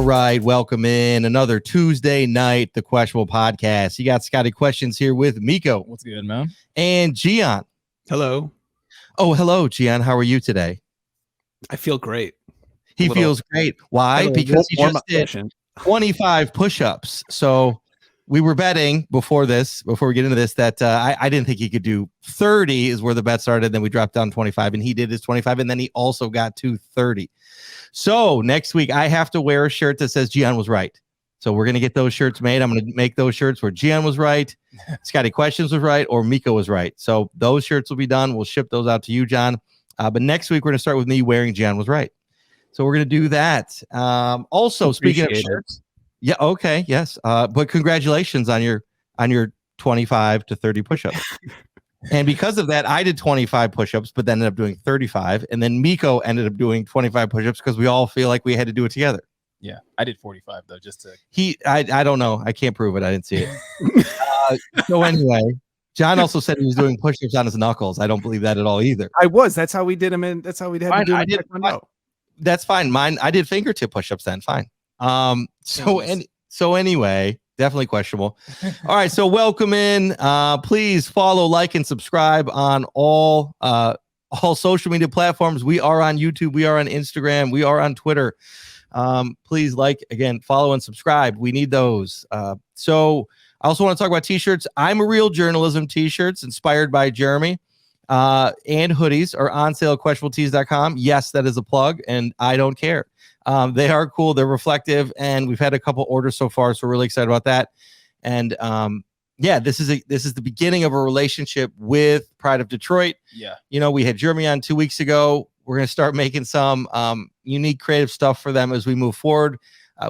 right, welcome in another Tuesday night, the Questionable Podcast. You got Scotty Questions here with Miko. What's good, man? And Gian. Hello. Oh, hello, Gian. How are you today? I feel great. He feels great. Why? Because he just did 25 push-ups. So we were betting before we get into this, that I didn't think he could do 30 is where the bet started. Then we dropped down 25 and he did his 25. And then he also got to 30. So next week I have to wear a shirt that says Gian was right. So we're going to get those shirts made. I'm going to make those shirts where Gian was right, Scotty Questions was right, or Miko was right. So those shirts will be done. We'll ship those out to you, John. But next week we're going to start with me wearing Gian was right. So we're going to do that. Also, speaking of shirts. Yeah. Okay. Yes. But congratulations on your 25 to 30 push-ups. And because of that, I did 25 push-ups, but then ended up doing 35. And then Miko ended up doing 25 push-ups because we all feel like we had to do it together. Yeah. I did 45 though, just to. I don't know. I can't prove it. I didn't see it. So anyway, John also said he was doing push-ups on his knuckles. I don't believe that at all either. I was. That's how we did them. That's how we had to do them. That's fine. Mine, I did fingertip push-ups then. Fine. So anyway, definitely questionable. All right. So welcome in. Please follow, like, and subscribe on all social media platforms. We are on YouTube. We are on Instagram. We are on Twitter. Please follow and subscribe. We need those. So I also want to talk about t-shirts. I'm a Real Journalism t-shirts inspired by Jeremy. And hoodies are on sale at questionabletees.com. Yes, that is a plug, and I don't care. They are cool. They're reflective, and we've had a couple orders so far, so we're really excited about that. And this is the beginning of a relationship with Pride of Detroit. Yeah. You know, we had Jeremy on 2 weeks ago. We're going to start making some unique creative stuff for them as we move forward.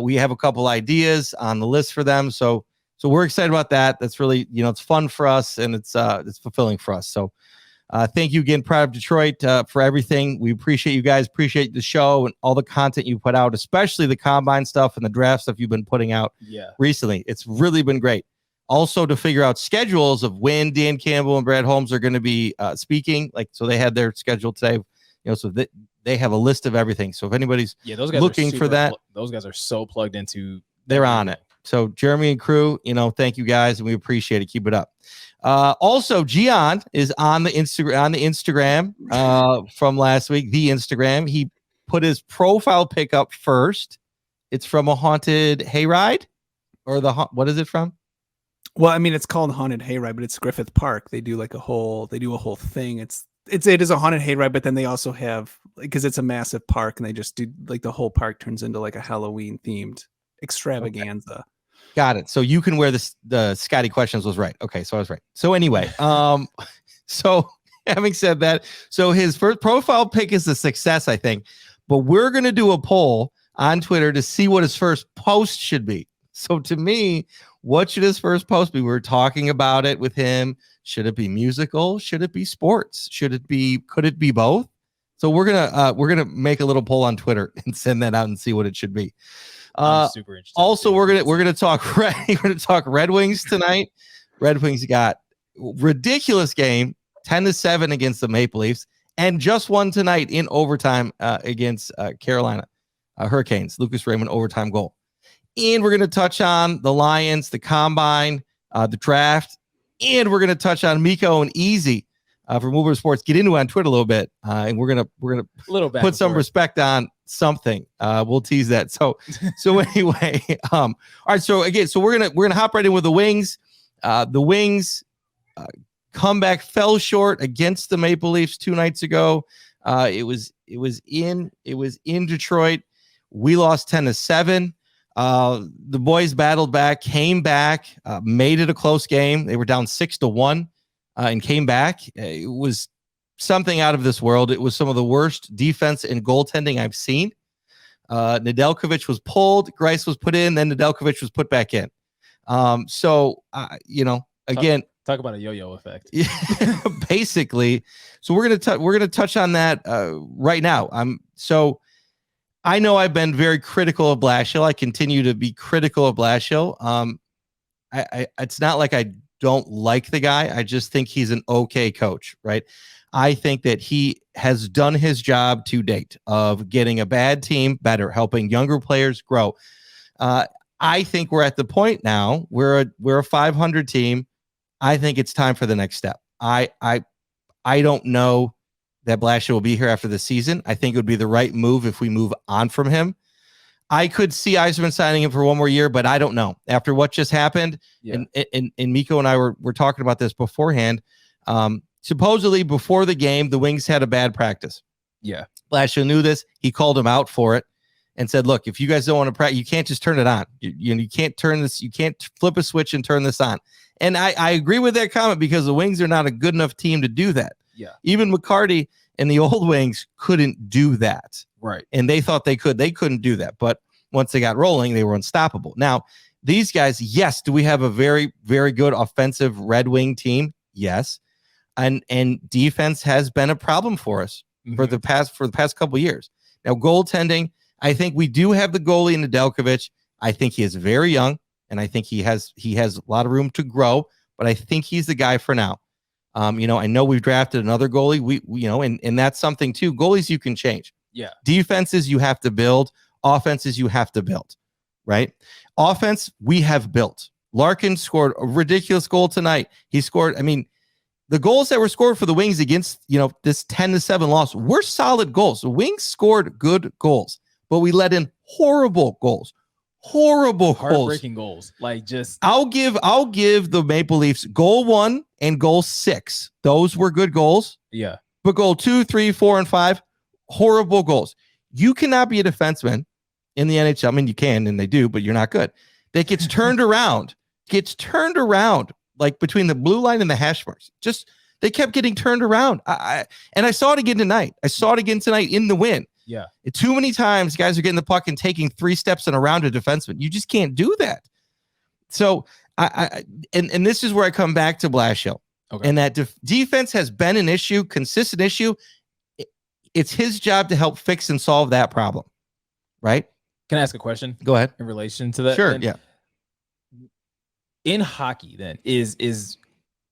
We have a couple ideas on the list for them. So we're excited about that. That's really, it's fun for us, and it's fulfilling for us. So thank you again, Pride of Detroit, for everything. We appreciate you guys, appreciate the show and all the content you put out, especially the combine stuff and the draft stuff you've been putting out recently. It's really been great. Also, to figure out schedules of when Dan Campbell and Brad Holmes are going to be speaking. So they had their schedule today, so they have a list of everything. So if anybody's those guys looking for that, those guys are so plugged into. They're on it. So Jeremy and crew, thank you guys, and we appreciate it. Keep it up. Also, Gian is on the Instagram from last week. The Instagram. He put his profile pic up first. It's from a haunted hayride, or what is it from? Well, I mean, it's called Haunted Hayride, but it's Griffith Park. They do a whole thing. It is a haunted hayride, but then they also have, because it's a massive park, and they just do the whole park turns into a Halloween themed extravaganza. Okay. Got it. So you can wear the Scotty Questions was right. Okay, so I was right. So anyway, so having said that, so his first profile pic is a success, I think. But we're gonna do a poll on Twitter to see what his first post should be. So to me, what should his first post be? We're talking about it with him. Should it be musical? Should it be sports? Could it be both? So we're gonna make a little poll on Twitter and send that out and see what it should be. Super interesting. Also, we're gonna talk Red Wings tonight. Red Wings got ridiculous game, 10-7 against the Maple Leafs, and just won tonight in overtime against Carolina Hurricanes. Lucas Raymond overtime goal. And we're gonna touch on the Lions, the combine, the draft, and we're gonna touch on Miko and Easy from Uber Sports. Get into it on Twitter a little bit, and we're gonna put some respect on something. We'll tease that. So anyway, all right. So again, we're gonna hop right in with the Wings. The Wings comeback fell short against the Maple Leafs 2 nights ago. It was in Detroit. We lost 10-7. The boys battled back, came back, made it a close game. They were down 6-1. And came back. It was something out of this world. It was some of the worst defense and goaltending I've seen. Nedeljkovic was pulled, Grice was put in, then Nedeljkovic was put back in. Again, talk about a yo-yo effect. Basically. So we're gonna touch on that right now. I know I've been very critical of Blashill. I continue to be critical of Blashill. It's not like I don't like the guy. I just think he's an okay coach, right? I think that he has done his job to date of getting a bad team better, helping younger players grow. I think we're at the point now. We're a 500 team. I think it's time for the next step. I don't know that Blashill will be here after the season. I think it would be the right move if we move on from him. I could see Yzerman signing him for one more year, but I don't know. After what just happened, and Miko and I were talking about this beforehand. Supposedly before the game, the Wings had a bad practice. Yeah. Blashill knew this. He called him out for it and said, look, if you guys don't want to practice, you can't just turn it on. You can't turn this. You can't flip a switch and turn this on. And I agree with that comment because the Wings are not a good enough team to do that. Yeah. Even McCarty and the old Wings couldn't do that. Right. And they thought they could. They couldn't do that. But once they got rolling, they were unstoppable. Now, these guys, yes, do we have a very, very good offensive Red Wing team? Yes. And defense has been a problem for us for the past couple of years. Now, goaltending, I think we do have the goalie in Nedeljkovic. I think he is very young, and I think he has a lot of room to grow, but I think he's the guy for now. I know we've drafted another goalie. We and that's something too. Goalies you can change. Yeah. Defenses you have to build. Offenses you have to build. Right. Offense we have built. Larkin scored a ridiculous goal tonight. He scored. I mean, the goals that were scored for the Wings against this 10-7 loss were solid goals. The Wings scored good goals, but we let in horrible goals. Heartbreaking goals. Like just I'll give the Maple Leafs goal 1 and goal 6. Those were good goals. Yeah. But goal 2, 3, 4, and 5, horrible goals. You cannot be a defenseman in the NHL. I mean, you can, and they do, but you're not good. That gets turned around. Like between the blue line and the hash marks. Just they kept getting turned around. And I saw it again tonight. In the win. Yeah. Too many times guys are getting the puck and taking 3 steps and around a defenseman. You just can't do that. So and this is where I come back to Blashill. Okay. And that defense has been an issue, consistent issue. It's his job to help fix and solve that problem. Right? Can I ask a question? Go ahead. In relation to that? Sure. Then? Yeah. In hockey, then, is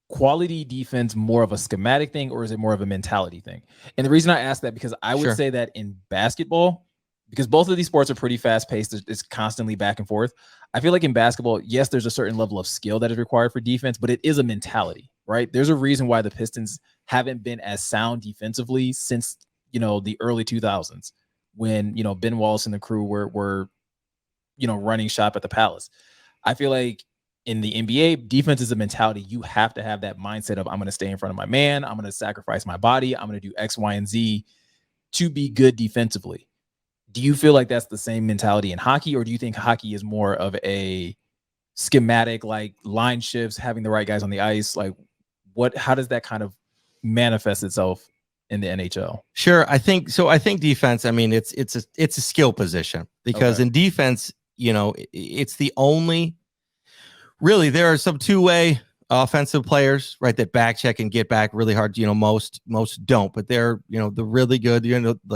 quality defense more of a schematic thing or is it more of a mentality thing? And the reason I ask that, because I would say that in basketball, because both of these sports are pretty fast paced, it's constantly back and forth. I feel like in basketball, yes, there's a certain level of skill that is required for defense, but it is a mentality, right? There's a reason why the Pistons haven't been as sound defensively since, the early 2000s when, Ben Wallace and the crew were running shop at the Palace. I feel like in the NBA, defense is a mentality. You have to have that mindset of I'm going to stay in front of my man. I'm going to sacrifice my body. I'm going to do X, Y, and Z to be good defensively. Do you feel like that's the same mentality in hockey, or do you think hockey is more of a schematic, like line shifts, having the right guys on the ice? Like how does that kind of manifest itself in the NHL? Sure. I think defense, I mean, it's a skill position because in defense, it's the only. Really, there are some two-way offensive players, right, that back check and get back really hard. Most don't, but they're, the really good,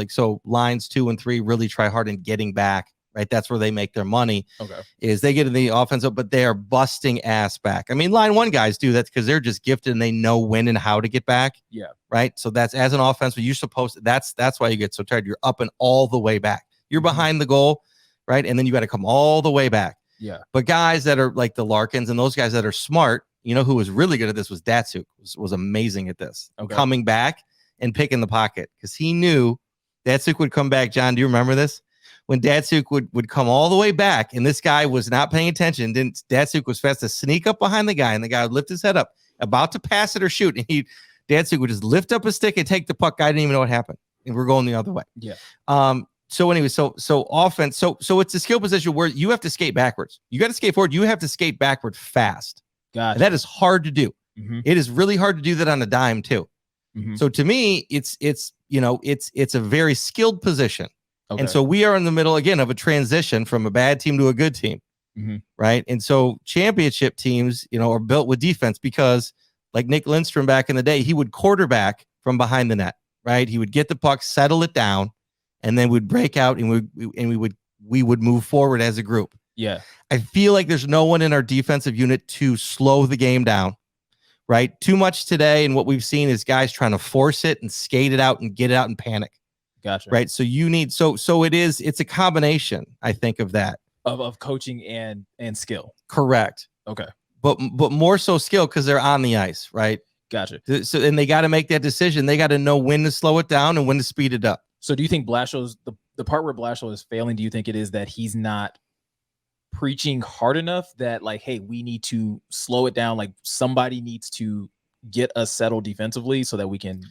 so lines 2 and 3 really try hard in getting back, right? That's where they make their money. Okay. Is they get in the offensive, but they are busting ass back. I mean, line 1 guys do that because they're just gifted and they know when and how to get back. Yeah. Right. So that's as an offense, but you're supposed to, that's why you get so tired. You're up and all the way back. You're behind the goal, right? And then you got to come all the way back. Yeah. But guys that are like the Larkins and those guys that are smart, who was really good at this was Datsuk, was amazing at this. Okay. Coming back and picking the pocket because he knew Datsuk would come back. John, do you remember this? When Datsuk would come all the way back and this guy was not paying attention, Datsuk was fast to sneak up behind the guy and the guy would lift his head up, about to pass it or shoot. And Datsuk would just lift up a stick and take the puck. Guy didn't even know what happened. And we're going the other way. Yeah. So anyway, so offense, so it's a skill position where you have to skate backwards. You got to skate forward. You have to skate backward fast. Gotcha. That is hard to do. Mm-hmm. It is really hard to do that on a dime too. Mm-hmm. So to me, it's a very skilled position. Okay. And so we are in the middle again of a transition from a bad team to a good team. Mm-hmm. Right. And so championship teams, are built with defense because like Nick Lindstrom back in the day, he would quarterback from behind the net. Right. He would get the puck, settle it down, and then we'd break out and we would move forward as a group. Yeah. I feel like there's no one in our defensive unit to slow the game down, right? Too much today. And what we've seen is guys trying to force it and skate it out and get it out in panic. Gotcha. Right. So you need, it's a combination, I think, of that. of coaching and skill. Correct. Okay. But more so skill because they're on the ice, right? Gotcha. So and they got to make that decision. They got to know when to slow it down and when to speed it up. So do you think Blashill's the part where Blashill is failing? Do you think it is that he's not preaching hard enough that like, hey, we need to slow it down? Like somebody needs to get us settled defensively so that we can.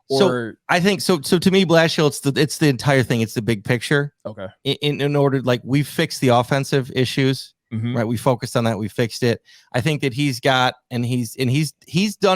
Or so I think so. So to me, Blashill, it's the entire thing. It's the big picture. Okay. In order, like we fixed the offensive issues, Mm-hmm. right? We focused on that. We fixed it. I think that he's done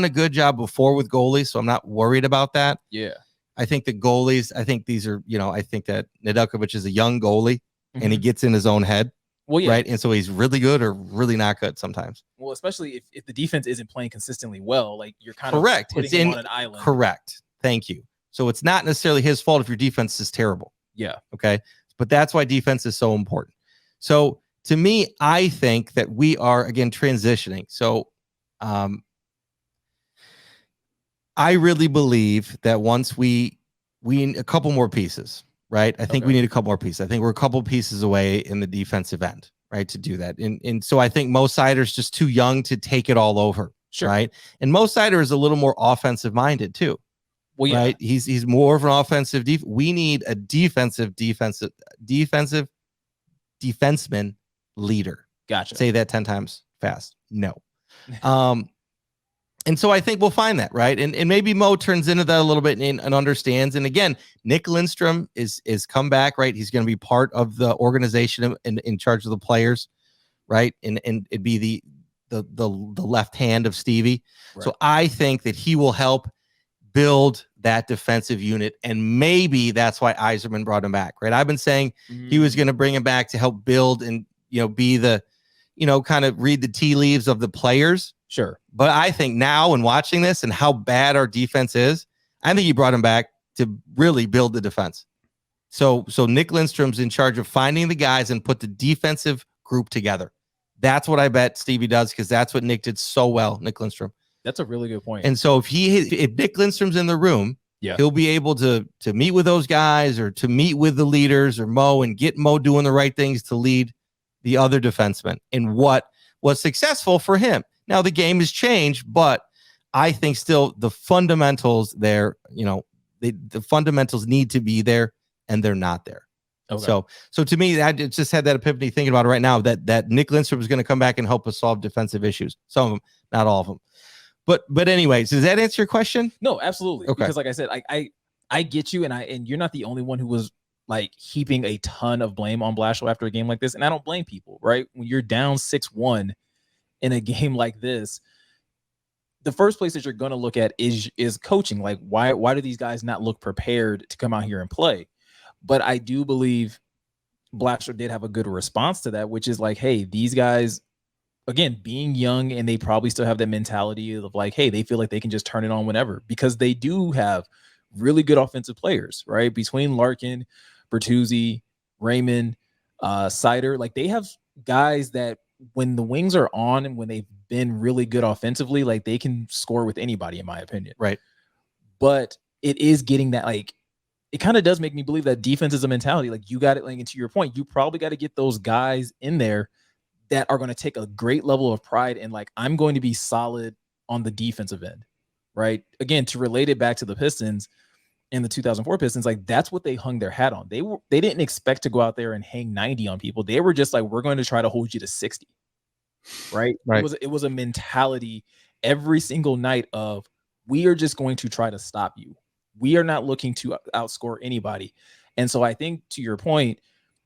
a good job before with goalies, so I'm not worried about that. Yeah. I think the goalies. I think these are, I think that Nedeljkovic is a young goalie, and he gets in his own head. Well, yeah. Right. And so he's really good or really not good sometimes. Well, especially if the defense isn't playing consistently well, like you're kind correct. of putting him on an island. Correct. Thank you. So it's not necessarily his fault if your defense is terrible. Yeah. Okay. But that's why defense is so important. So to me, I think that we are, again, transitioning. So I really believe that once we need a couple more pieces, right? I think we need a couple more pieces. I think we're a couple pieces away in the defensive end, right, to do that. And so I think Mo Seider's just too young to take it all over, right? And Mo Seider is a little more offensive minded too. Well, yeah. Right? He's more of an offensive we need a defensive defenseman leader. Gotcha. Say that 10 times fast. No. And so I think we'll find that, right? And maybe Mo turns into that a little bit and understands. And again, Nick Lindstrom is come back, right? He's going to be part of the organization in charge of the players, right? And it'd be the left hand of Stevie. Right. So I think that he will help build that defensive unit. And maybe that's why Yzerman brought him back, right? I've been saying he was going to bring him back to help build and, be the, kind of read the tea leaves of the players. Sure. But I think now in watching this and how bad our defense is, I think he brought him back to really build the defense. So Nick Lindstrom's in charge of finding the guys and put the defensive group together. That's what I bet Stevie does, because that's what Nick did so well, Nick Lindstrom. That's a really good point. And so if Nick Lindstrom's in the room, he'll be able to meet with those guys or to meet with the leaders or Mo and get Mo doing the right things to lead the other defensemen in what was successful for him. Now the game has changed, but I think still the fundamentals there, the fundamentals need to be there and they're not there. Okay. So to me, I just had that epiphany thinking about it right now that Nick Lindstrom is going to come back and help us solve defensive issues. Some of them, not all of them. But anyways, does that answer your question? No, absolutely. Okay. Because like I said, I get you, and you're not the only one who was like heaping a ton of blame on Blashill after a game like this. And I don't blame people, right? When you're down 6-1 in a game like this, the first place that you're going to look at is coaching. Like, why do these guys not look prepared to come out here and play? But I do believe Blashill did have a good response to that, which is like, hey, these guys, again, being young, and they probably still have that mentality of like, hey, they feel like they can just turn it on whenever, because they do have really good offensive players, right? Between Larkin, Bertuzzi, Raymond, Seider, like they have guys that when the Wings are on and when they've been really good offensively, like they can score with anybody, in my opinion. Right. But it is getting that, like, it kind of does make me believe that defense is a mentality. Like you got it, like, and to your point, you probably got to get those guys in there that are going to take a great level of pride and like, I'm going to be solid on the defensive end, right? Again, to relate it back to the Pistons and the 2004 Pistons, like that's what they hung their hat on. They didn't expect to go out there and hang 90 on people. They were just like, we're going to try to hold you to 60, right? It was a mentality every single night of, we are just going to try to stop you. We are not looking to outscore anybody. And so I think, to your point,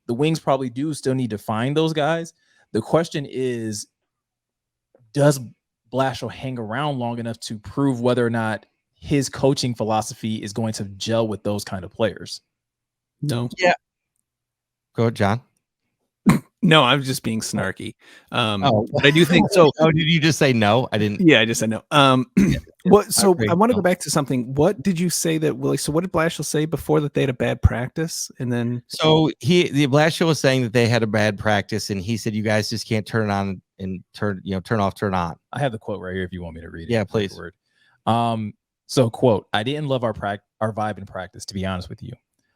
the Wings probably do still need to find those guys. The question is, does Blashill hang around long enough to prove whether or not his coaching philosophy is going to gel with those kind of players? No. Yeah. Go ahead, John. No, I'm just being snarky. But I do think so. Oh, did you just say no? I didn't. Yeah, I just said no. What? So I want to go back to something. What did you say that Willie? So what did Blashill say before, that they had a bad practice, and then? So the Blashill was saying that they had a bad practice, and he said, "You guys just can't turn it on and turn off, turn on." I have the quote right here if you want me to read it. Yeah, please. So quote, "I didn't love our vibe in practice, to be honest with you.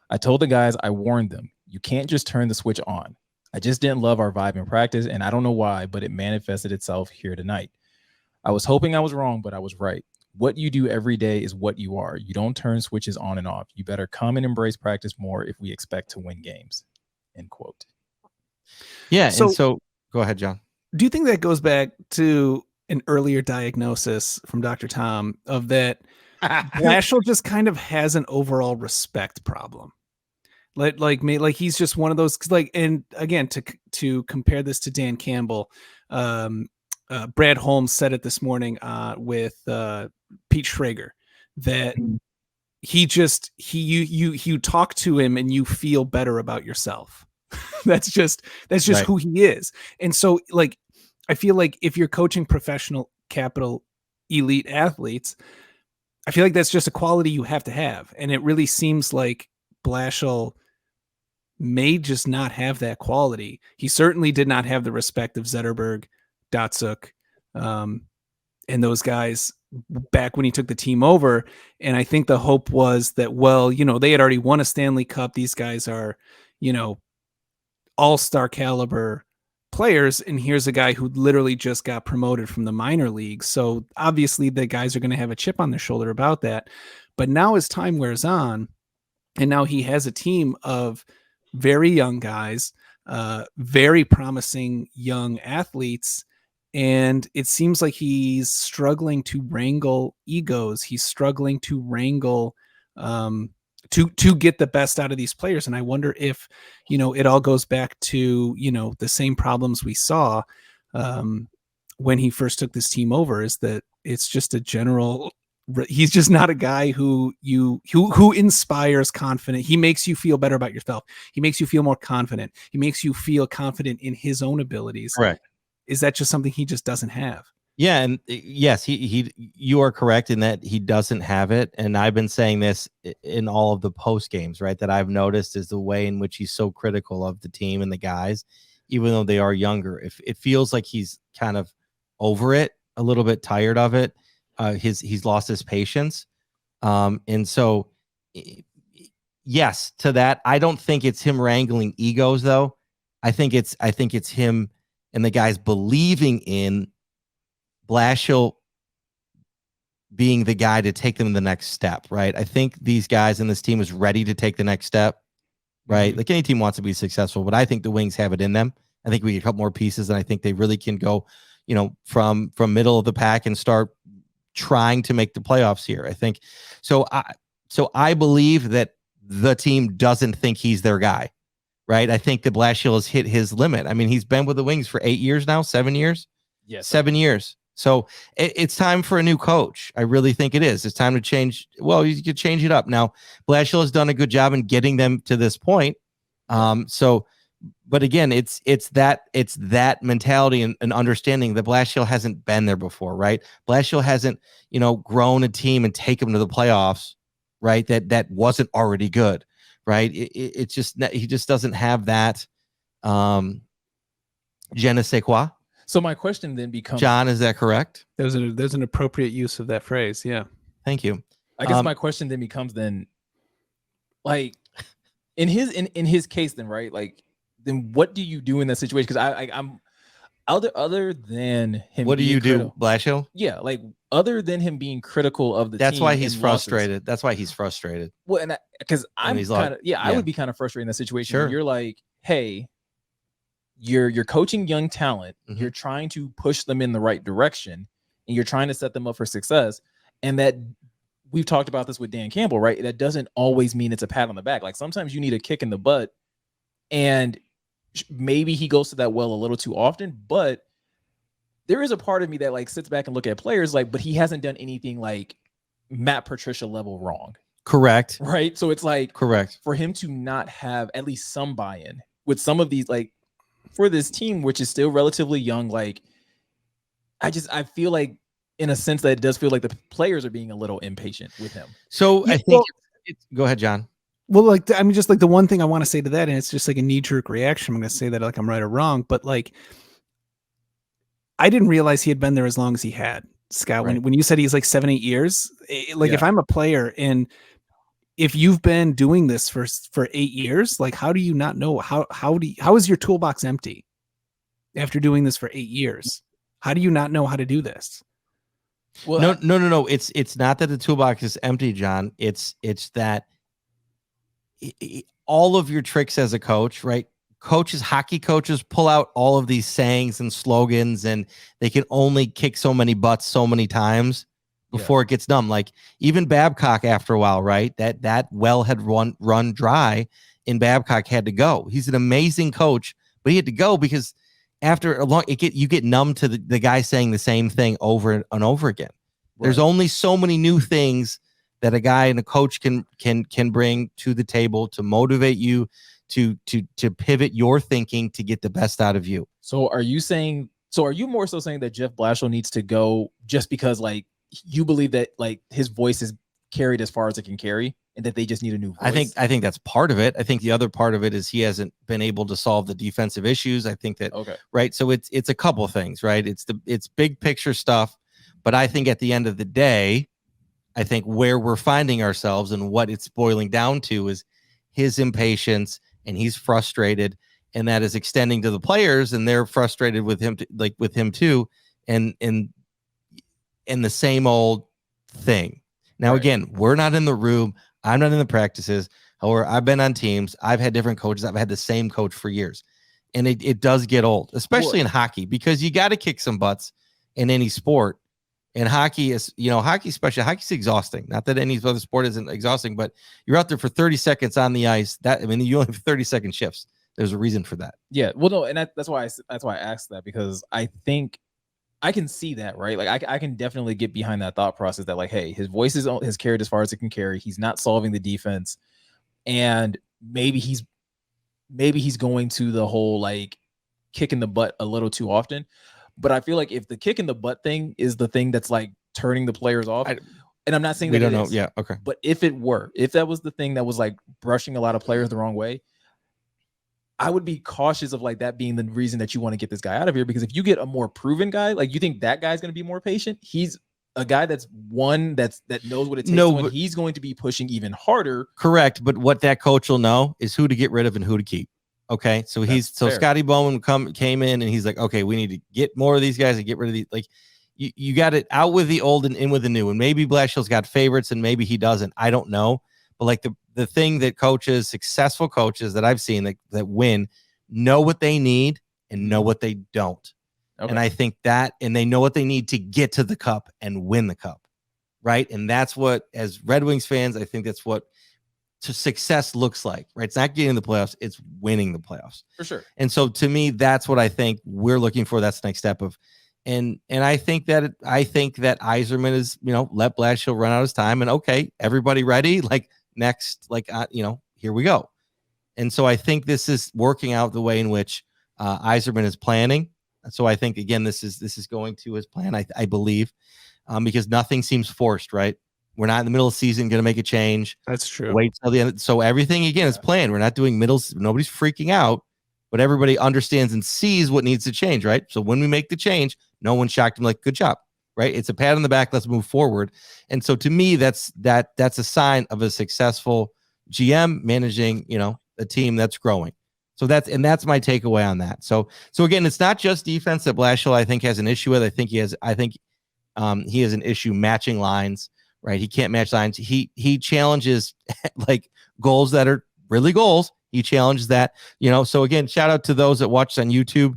I told the guys, I warned them, you can't just turn the switch on. I just didn't love our vibe in practice, and I don't know why, but it manifested itself here tonight. I was hoping I was wrong, but I was right. What you do every day is what you are. You don't turn switches on and off. You better come and embrace practice more if we expect to win games. End quote. Yeah. And so go ahead, John. Do you think that goes back to an earlier diagnosis from Dr. Tom of that Blashill just kind of has an overall respect problem? Like he's just one of those, like, and again, to compare this to Dan Campbell, Brad Holmes said it this morning with Pete Schrager, that you talk to him and you feel better about yourself. that's just right. Who he is. And so, like, I feel like if you're coaching professional capital elite athletes, I feel like that's just a quality you have to have. And it really seems like Blashill may just not have that quality. He certainly did not have the respect of Zetterberg, Datsuk, and those guys back when he took the team over. And I think the hope was that, well, they had already won a Stanley Cup. These guys are, all-star caliber players. And here's a guy who literally just got promoted from the minor leagues. So obviously the guys are going to have a chip on their shoulder about that. But now as time wears on, and now he has a team of very young guys, very promising young athletes. And it seems like he's struggling to wrangle egos. He's struggling to wrangle, to get the best out of these players. And I wonder if, it all goes back to, the same problems we saw when he first took this team over, is that it's just a general, he's just not a guy who inspires confidence. He makes you feel better about yourself. He makes you feel more confident. He makes you feel confident in his own abilities. Correct. Is that just something he just doesn't have? Yeah. And yes, you are correct in that he doesn't have it. And I've been saying this in all of the post games, right? That I've noticed is the way in which he's so critical of the team and the guys, even though they are younger. If it feels like he's kind of over it, a little bit tired of it. He's lost his patience. And so yes, to that. I don't think it's him wrangling egos though. I think it's him and the guys believing in Blashill being the guy to take them to the next step, right? I think these guys in this team is ready to take the next step, right? Like any team wants to be successful, but I think the Wings have it in them. I think we get a couple more pieces, and I think they really can go, from middle of the pack and start trying to make the playoffs here. I think so. I believe that the team doesn't think he's their guy, right? I think that Blashill has hit his limit. I mean, he's been with the Wings for 8 years now, 7 years. Yes, 7 years. So it's time for a new coach. I really think it is. It's time to change. Well, you could change it up. Now, Blashill has done a good job in getting them to this point. But again, it's that mentality and understanding that Blashill hasn't been there before, right? Blashill hasn't, grown a team and take them to the playoffs, right? That wasn't already good, right? It's just, he just doesn't have that je ne sais quoi. So my question then becomes, John, is that correct? There's an appropriate use of that phrase. Yeah. Thank you. I guess my question then becomes then, like, in his case then, right? Like, then what do you do in that situation? Because I'm other than him. What do you do, Blashill? Yeah, like other than him being critical of the That's team. Why he's frustrated. That's why he's frustrated. Well, and because I'm kind of I would be kind of frustrated in that situation. Sure. Where you're like, hey, you're coaching young talent. Mm-hmm. You're trying to push them in the right direction, and you're trying to set them up for success. And that we've talked about this with Dan Campbell, right? That doesn't always mean it's a pat on the back. Like sometimes you need a kick in the butt, and maybe he goes to that well a little too often. But there is a part of me that like sits back and look at players like, but he hasn't done anything like Matt Patricia level wrong. Correct. Right. So it's like correct for him to not have at least some buy-in with some of these, like for this team, which is still relatively young. Like I feel like in a sense that it does feel like the players are being a little impatient with him. So I think go ahead, John. Well, like, I mean, just like the one thing I want to say to that, and it's just like a knee-jerk reaction. I'm going to say that like I'm right or wrong, but like, I didn't realize he had been there as long as he had, Scott. Right. When you said he's like 7-8 years, like if I'm a player and if you've been doing this for 8 years, like how do you not know how is your toolbox empty after doing this for 8 years? How do you not know how to do this? Well, no. It's not that the toolbox is empty, John. It's that all of your tricks as a coach, right? Hockey coaches pull out all of these sayings and slogans, and they can only kick so many butts so many times before it gets dumb. Like even Babcock, after a while, right? That well had run dry, and Babcock had to go. He's an amazing coach, but he had to go because after a long, you get numb to the guy saying the same thing over and over again. Right. There's only so many new things that a guy and a coach can bring to the table to motivate you, to pivot your thinking to get the best out of you. So are you more so saying that Jeff Blashill needs to go just because like you believe that like his voice is carried as far as it can carry and that they just need a new voice? I think that's part of it. I think the other part of it is he hasn't been able to solve the defensive issues. I think that right. So it's a couple of things, right? It's big picture stuff, but I think at the end of the day, I think where we're finding ourselves and what it's boiling down to is his impatience, and he's frustrated, and that is extending to the players, and they're frustrated with him, with him too, and the same old thing. Now, again, we're not in the room. I'm not in the practices. However, I've been on teams. I've had different coaches. I've had the same coach for years, and it does get old, especially in hockey, because you got to kick some butts in any sport. And hockey is, hockey's exhausting. Not that any other sport isn't exhausting, but you're out there for 30 seconds on the ice. You only have 30-second shifts. There's a reason for that. Yeah. Well, no, and that's why I asked that, because I think I can see that, right? Like I can definitely get behind that thought process that like, hey, his voice is carried as far as it can carry. He's not solving the defense, and maybe he's going to the whole like kicking the butt a little too often. But I feel like if the kick in the butt thing is the thing that's like turning the players off, and I'm not saying that we don't know. Yeah. Okay. But if that was the thing that was like brushing a lot of players the wrong way, I would be cautious of like that being the reason that you want to get this guy out of here. Because if you get a more proven guy, like you think that guy's going to be more patient, he's a guy that knows what it takes. But he's going to be pushing even harder. Correct. But what that coach will know is who to get rid of and who to keep. Okay, so Scotty Bowman came in and he's like, okay, we need to get more of these guys and get rid of these. Like, you got it out with the old and in with the new. And maybe Blashill's got favorites and maybe he doesn't. I don't know. But like the thing that successful coaches that I've seen that win, know what they need and know what they don't. Okay. And I think and they know what they need to get to the cup and win the cup, right? And that's what, as Red Wings fans, I think that's what success looks like, right? It's not getting the playoffs, it's winning the playoffs. For sure. And so to me, that's what I think we're looking for. That's the next step of, and I think that Yzerman is, let Blashill run out his time and okay, everybody ready? Like next, here we go. And so I think this is working out the way in which Yzerman is planning. So I think again, this is going to his plan, I believe, because nothing seems forced, right? We're not in the middle of the season going to make a change. That's true. Wait till the end. So everything again is planned. We're not doing middles. Nobody's freaking out, but everybody understands and sees what needs to change, right? So when we make the change, no one shocked him. Like, good job, right? It's a pat on the back. Let's move forward. And so to me, that's a sign of a successful GM managing, a team that's growing. So that's my takeaway on that. So again, it's not just defense that Blashill I think has an issue with. I think he has an issue matching lines. Right, he can't match lines. He challenges like goals that are really goals. He challenges that, So again, shout out to those that watch on YouTube.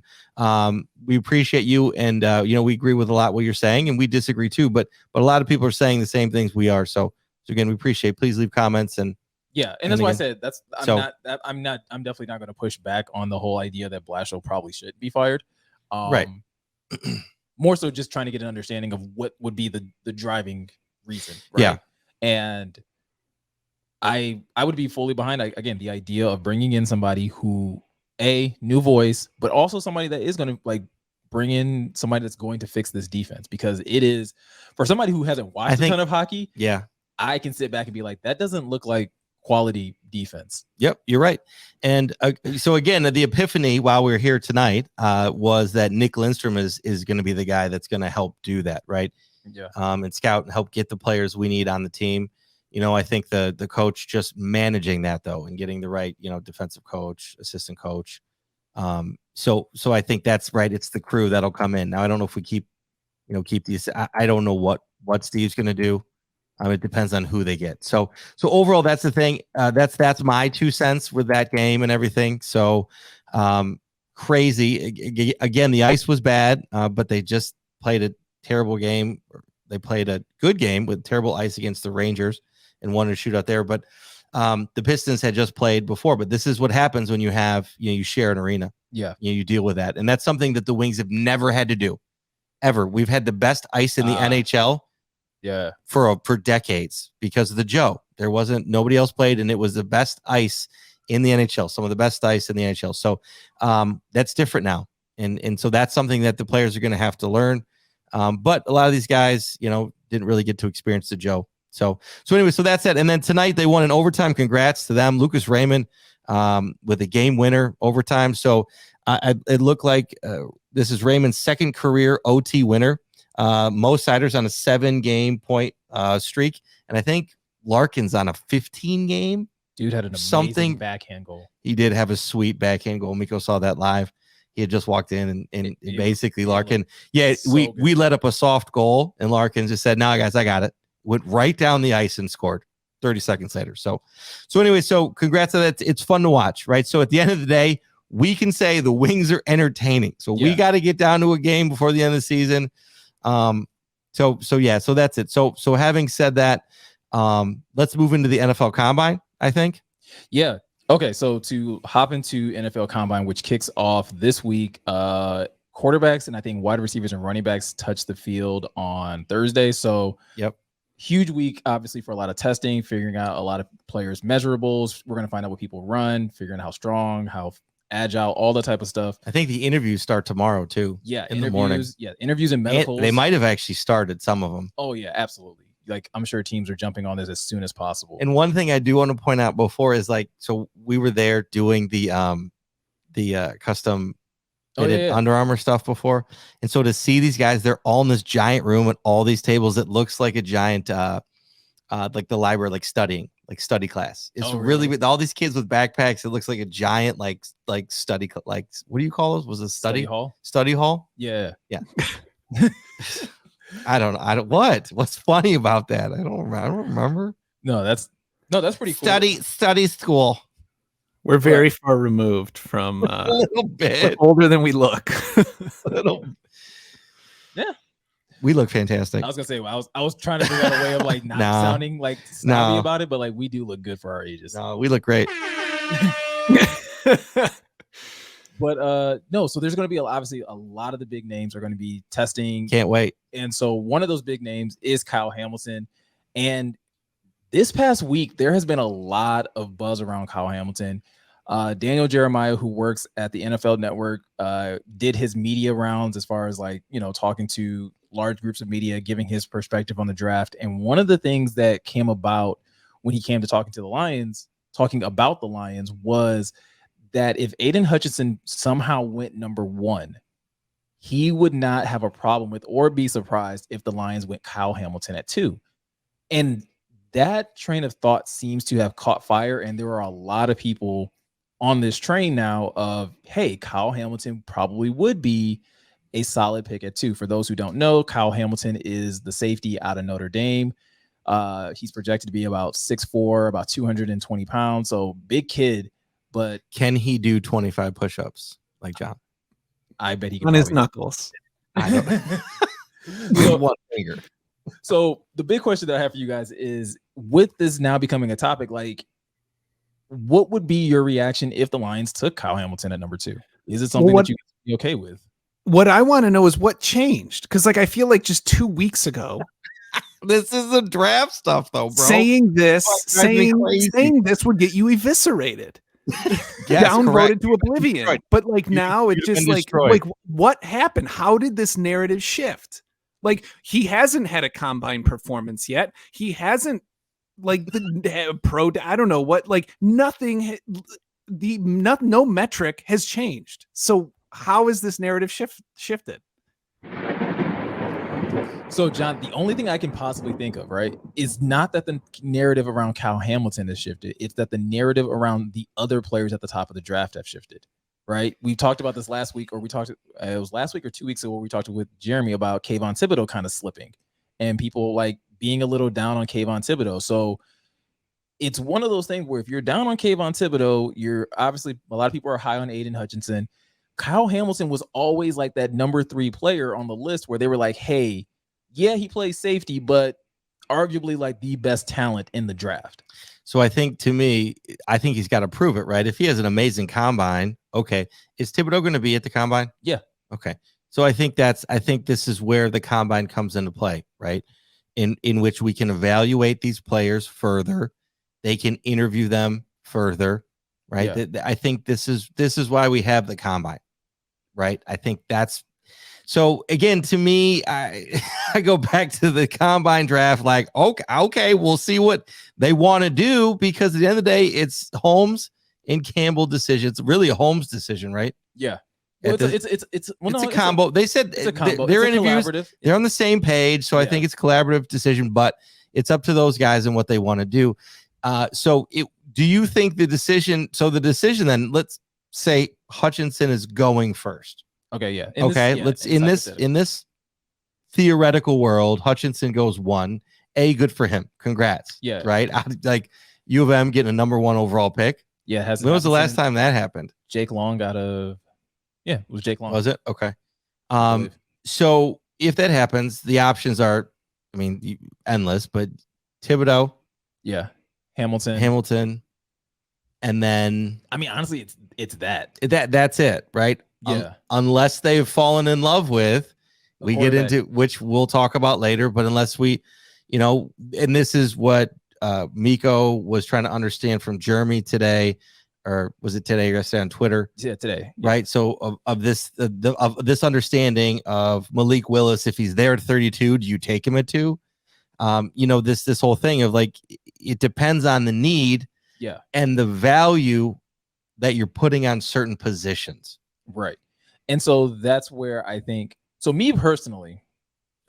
We appreciate you, and we agree with a lot what you're saying, and we disagree too. But a lot of people are saying the same things we are. So again, we appreciate. Please leave comments and that's why I said I'm definitely not going to push back on the whole idea that Blashill probably should be fired. Right. More so just trying to get an understanding of what would be the driving reason, right? Yeah. And I would be fully behind again the idea of bringing in somebody who new voice, but also somebody that is going to like bring in somebody that's going to fix this defense, because it is, for somebody who hasn't watched a ton of hockey, I can sit back and be like, that doesn't look like quality defense. Yep, you're right. And so again, the epiphany while we're here tonight was that Nick Lindstrom is going to be the guy that's going to help do that, right? Yeah. And scout and help get the players we need on the team. I think the coach just managing that though and getting the right, defensive coach, assistant coach. So I think that's right. It's the crew that'll come in. Now I don't know if we keep these. I don't know what Steve's going to do. It depends on who they get. So overall, that's the thing. That's my 2 cents with that game and everything. So crazy. Again, the ice was bad, but they just played a terrible game. They played a good game with terrible ice against the Rangers and won a shootout there. But the Pistons had just played before. But this is what happens when you have you share an arena. Yeah, you deal with that, and that's something that the Wings have never had to do, ever. We've had the best ice in the NHL. Yeah, for decades because of the Joe. Nobody else played, and it was the best ice in the NHL. Some of the best ice in the NHL. So that's different now, and so that's something that the players are going to have to learn. But a lot of these guys, didn't really get to experience the Joe. So anyway, so that's it. And then tonight they won in overtime. Congrats to them, Lucas Raymond, with a game winner overtime. So it looked like this is Raymond's second career OT winner. Mo Siders on a 7-game point streak, and I think Larkin's on a 15-game. Dude had an amazing backhand goal. He did have a sweet backhand goal. Miko saw that live. He had just walked in and basically Larkin. Yeah, we let up a soft goal, and Larkin just said, "No, guys, I got it." Went right down the ice and scored 30 seconds later. So anyway, congrats on that. It's fun to watch, right? So at the end of the day, we can say the Wings are entertaining. So we got to get down to a game before the end of the season. So that's it. So having said that, let's move into the NFL Combine, I think. Yeah. Okay. So to hop into NFL Combine, which kicks off this week, quarterbacks and I think wide receivers and running backs touch the field on Thursday. So yep. Huge week, obviously, for a lot of testing, figuring out a lot of players' measurables. We're going to find out what people run, figuring out how strong, how agile, all that type of stuff. I think the interviews start tomorrow too. Yeah, in the morning. Yeah, interviews and medicals. They might have actually started some of them. Oh yeah, absolutely. Like I'm sure teams are jumping on this as soon as possible. And one thing I do want to point out before is so we were there doing the custom Under Armour stuff before, and so to see these guys, they're all in this giant room at all these tables. It looks like a giant like the library, like studying, like study class. It's really with all these kids with backpacks. It looks like a giant like study, like what do you call those? Was it study hall? Study hall? Yeah. I don't what's funny about that? I don't remember. No, that's pretty cool. Study school. We're very far removed from a little bit older than we look. Yeah. We look fantastic. I was gonna say, I was trying to figure out a way of like not sounding like snobby about it, but like we do look good for our ages. No, we look great. But no, so there's going to be obviously a lot of the big names are going to be testing. Can't wait. And so one of those big names is Kyle Hamilton. And this past week, there has been a lot of buzz around Kyle Hamilton. Daniel Jeremiah, who works at the NFL Network, did his media rounds as far as talking to large groups of media, giving his perspective on the draft. And one of the things that came about when he came to talking about the Lions was that if Aiden Hutchinson somehow went number 1, he would not have a problem with or be surprised if the Lions went Kyle Hamilton at 2. And that train of thought seems to have caught fire. And there are a lot of people on this train now of, hey, Kyle Hamilton probably would be a solid pick at 2. For those who don't know, Kyle Hamilton is the safety out of Notre Dame. He's projected to be about 6'4", about 220 pounds. So big kid. But can he do 25 push-ups like John? I bet he can. On his knuckles. I don't know. One finger. So the big question that I have for you guys is, with this now becoming a topic, like, what would be your reaction if the Lions took Kyle Hamilton at number 2? Is it something that you would be okay with? What I want to know is what changed. Because I feel like just 2 weeks ago, this is the draft stuff though, bro. Saying this would get you eviscerated. Downvoted to oblivion. Right. But now it's just like what happened? How did this narrative shift? Like, he hasn't had a combine performance yet. He hasn't I don't know what, nothing, no metric has changed. So how is this narrative shifted? So, John, the only thing I can possibly think of, right, is not that the narrative around Kyle Hamilton has shifted. It's that the narrative around the other players at the top of the draft have shifted, right? We talked about this last week, or it was last week or 2 weeks ago, we talked with Jeremy about Kayvon Thibodeau kind of slipping and people like being a little down on Kayvon Thibodeau. So it's one of those things where if you're down on Kayvon Thibodeau, you're obviously, a lot of people are high on Aiden Hutchinson. Kyle Hamilton was always like that number 3 player on the list where they were like, hey, yeah, he plays safety, but arguably like the best talent in the draft. So I think, to me, I think he's got to prove it, right? If he has an amazing combine, okay. Is Thibodeau going to be at the combine? Yeah. Okay. So I think this is where the combine comes into play, right? In which we can evaluate these players further. They can interview them further, right? Yeah. I think this is why we have the combine, right? I think that's. So again, to me, I go back to the combine draft, like, okay, we'll see what they want to do, because at the end of the day, it's Holmes and Campbell decision. It's really a Holmes decision, right? Yeah. Well, it's a combo. They said it's a combo. Their interviews, they're on the same page. So yeah. I think it's a collaborative decision, but it's up to those guys and what they want to do. Do you think the decision then, let's say Hutchinson is going first. Okay, yeah. In this theoretical world, Hutchinson goes 1. Good for him. Congrats. Yeah. Right? Like U of M getting a number 1 overall pick. Yeah. When was the last time that happened? Jake Long it was Jake Long. Was it? Okay. So if that happens, the options are, endless, but Thibodeau. Yeah. Hamilton. And then, honestly, it's that's it, right? Yeah. Unless they've fallen in love with, we get into, which we'll talk about later, but unless we, and this is what Miko was trying to understand from Jeremy today, or was it today or yesterday on Twitter? Yeah, today. Yeah. Right. So of this understanding of Malik Willis, if he's there at 32, do you take him at 2? This whole thing of like, it depends on the need, yeah, and the value that you're putting on certain positions. Right. And so that's where I think, so me personally.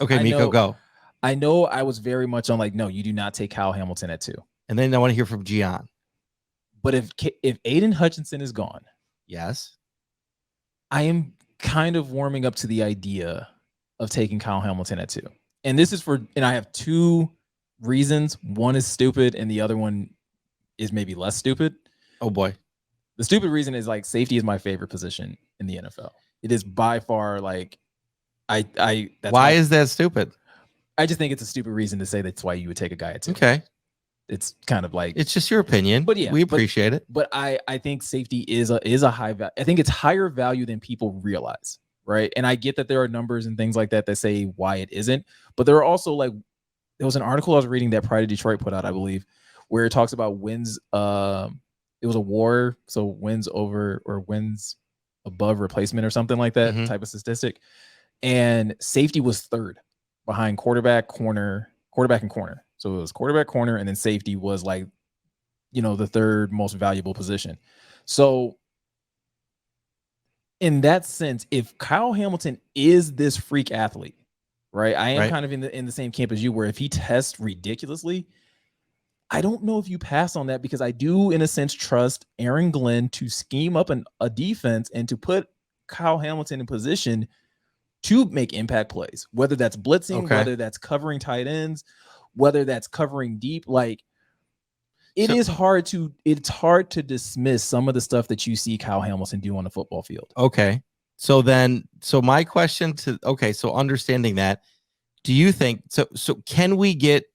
Okay, Miko, go. I know I was very much on like, no, you do not take Kyle Hamilton at 2. And then I want to hear from Gian. But if Aiden Hutchinson is gone. Yes. I am kind of warming up to the idea of taking Kyle Hamilton at 2. And this is and I have 2 reasons. One is stupid and the other one is maybe less stupid. Oh boy. The stupid reason is like safety is my favorite position in the NFL. It is by far like why is that stupid? I just think it's a stupid reason to say that's why you would take a guy at 2. Okay. It's kind of like, it's just your opinion, but yeah, we appreciate it. But I think safety is a high value. I think it's higher value than people realize. Right. And I get that there are numbers and things like that say why it isn't. But there are also like, there was an article I was reading that Pride of Detroit put out, I believe, where it talks about wins. It was a war. So wins over or wins above replacement or something like that type of statistic. And safety was 3rd behind quarterback and corner. So it was quarterback, corner, and then safety was like, the 3rd most valuable position. So in that sense, if Kyle Hamilton is this freak athlete, right? I am kind of in the same camp as you, where if he tests ridiculously, I don't know if you pass on that, because I do, in a sense, trust Aaron Glenn to scheme up a defense and to put Kyle Hamilton in position to make impact plays, whether that's blitzing, whether that's covering tight ends, whether that's covering deep. Like, it's hard to dismiss some of the stuff that you see Kyle Hamilton do on the football field. Okay. So my question so understanding that, do you think, so can we get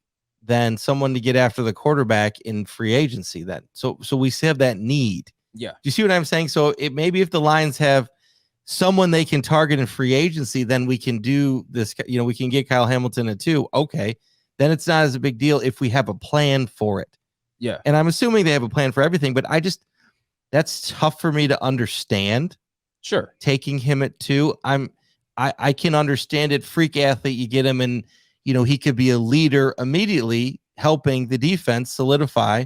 then someone to get after the quarterback in free agency then? So we still have that need. Yeah. Do you see what I'm saying? So maybe if the Lions have someone they can target in free agency, then we can do this, we can get Kyle Hamilton at 2. Okay. Then it's not as a big deal if we have a plan for it. Yeah. And I'm assuming they have a plan for everything, but that's tough for me to understand. Sure. Taking him at 2. I can understand it. Freak athlete, you get him, and he could be a leader immediately, helping the defense solidify,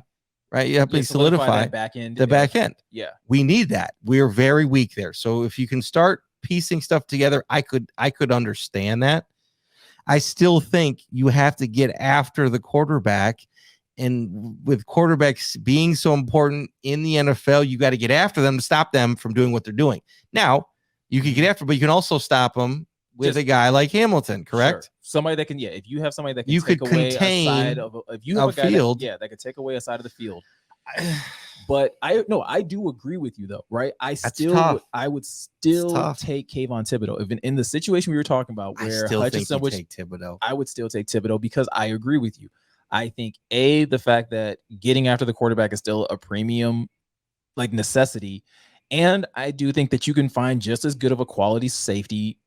right? You helping solidify that back end. Back end. Yeah. We need that. We're very weak there. So if you can start piecing stuff together, I could understand that. I still think you have to get after the quarterback. And with quarterbacks being so important in the NFL, you got to get after them to stop them from doing what they're doing. Now, you can get after, but you can also stop them with a guy like Hamilton, correct? Sure. Somebody that can, if you have somebody that can you take could away contain a side of, if you have a guy field, that can take away a side of the field. But I do agree with you though, right? I would still take Kayvon Thibodeau. If in the situation we were talking about where Hutchinson would take Thibodeau, I would still take Thibodeau because I agree with you. I think the fact that getting after the quarterback is still a premium like necessity. And I do think that you can find just as good of a quality safety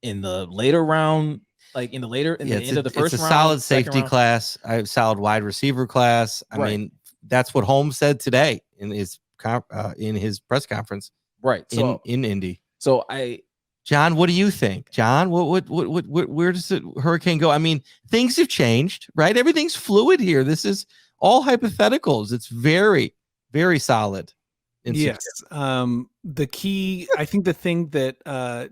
in the later round, like in the end of the first round. It's a solid safety class, a solid wide receiver class. I mean, that's what Holmes said today in his press conference, right? So in Indy. So John, what do you think? John, where does the Hurricane go? I mean, things have changed, right? Everything's fluid here. This is all hypotheticals. It's very, very solid. Yes. The key, I think the thing that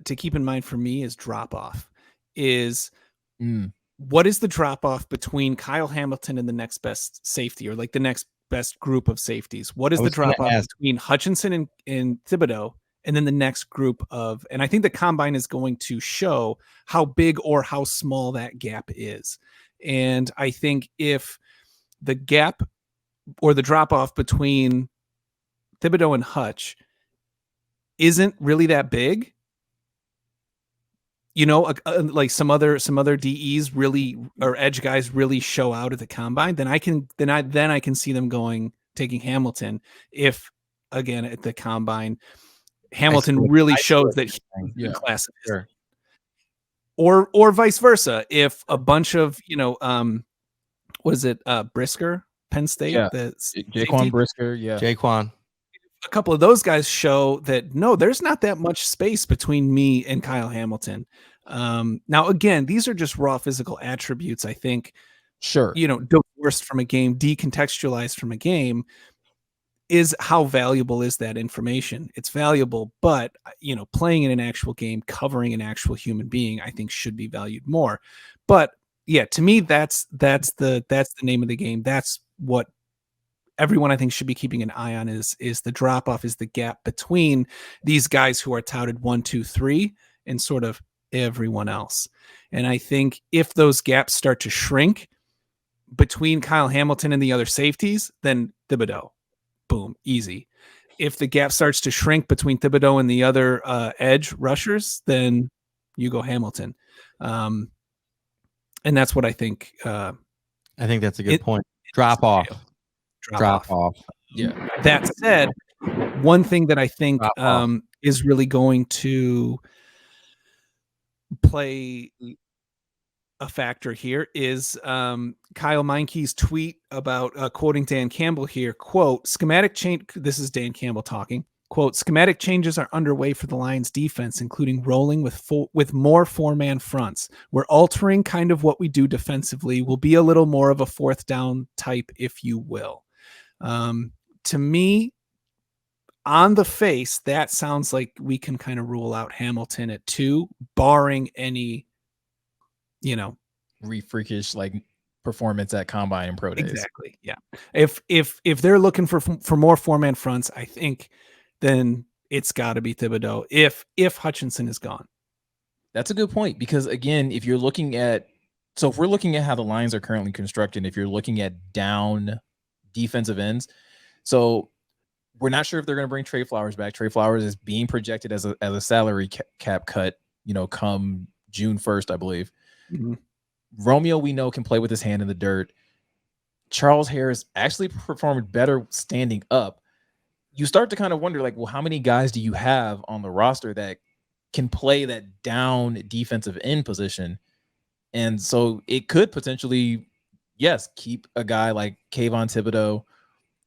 to keep in mind for me is drop off is what is the drop off between Kyle Hamilton and the next best safety, or like the next best group of safeties? What is the drop off between Hutchinson and Thibodeau? And then the next group of, and I think the combine is going to show how big or how small that gap is. And I think if the gap or the drop off between Thibodeau and Hutch isn't really that big, you know, like some other DEs really, or edge guys really show out at the combine, then I can see them taking Hamilton if, again, at the combine Hamilton really shows that he's in class. Sure. Or vice versa. If a bunch of, was it Brisker, Penn State? Yeah. Jaquan Brisker. Yeah. Jaquan. A couple of those guys show that, no, there's not that much space between me and Kyle Hamilton. Now, again, these are just raw physical attributes, I think. Sure. Divorced from a game, decontextualized from a game. Is how valuable is that information? It's valuable, but playing in an actual game, covering an actual human being, I think should be valued more. But yeah, to me, that's the name of the game. That's what everyone I think should be keeping an eye on is the drop off, is the gap between these guys who are touted 1, 2, 3 and sort of everyone else. And I think if those gaps start to shrink between Kyle Hamilton and the other safeties, then Thibodeau. Boom, easy. If the gap starts to shrink between Thibodeau and the other edge rushers, then you go Hamilton. And that's what I think. I think that's a good point. Drop off. Yeah. That said, one thing that I think is really going to play a factor here is Kyle Meinke's tweet about quoting Dan Campbell here, quote, schematic change. This is Dan Campbell talking, quote, schematic changes are underway for the Lions defense, including rolling with more 4-man fronts. We're altering kind of what we do defensively. We'll be a little more of a fourth down type, if you will. To me, on the face, that sounds like we can kind of rule out Hamilton at 2, barring any freakish like performance at combine and pro days. Exactly. Yeah. If they're looking for more 4-man fronts, I think then it's got to be Thibodeau if Hutchinson is gone. That's a good point, because again, if we're looking at how the Lions are currently constructed, if you're looking at down defensive ends, so we're not sure if they're going to bring Trey Flowers back. Trey Flowers is being projected as a salary cap cut, come June 1st, I believe. Mm-hmm. Romeo, we know, can play with his hand in the dirt. Charles Harris actually performed better standing up. You start to kind of wonder, like, well, how many guys do you have on the roster that can play that down defensive end position? And so it could potentially, yes, keep a guy like Kayvon Thibodeau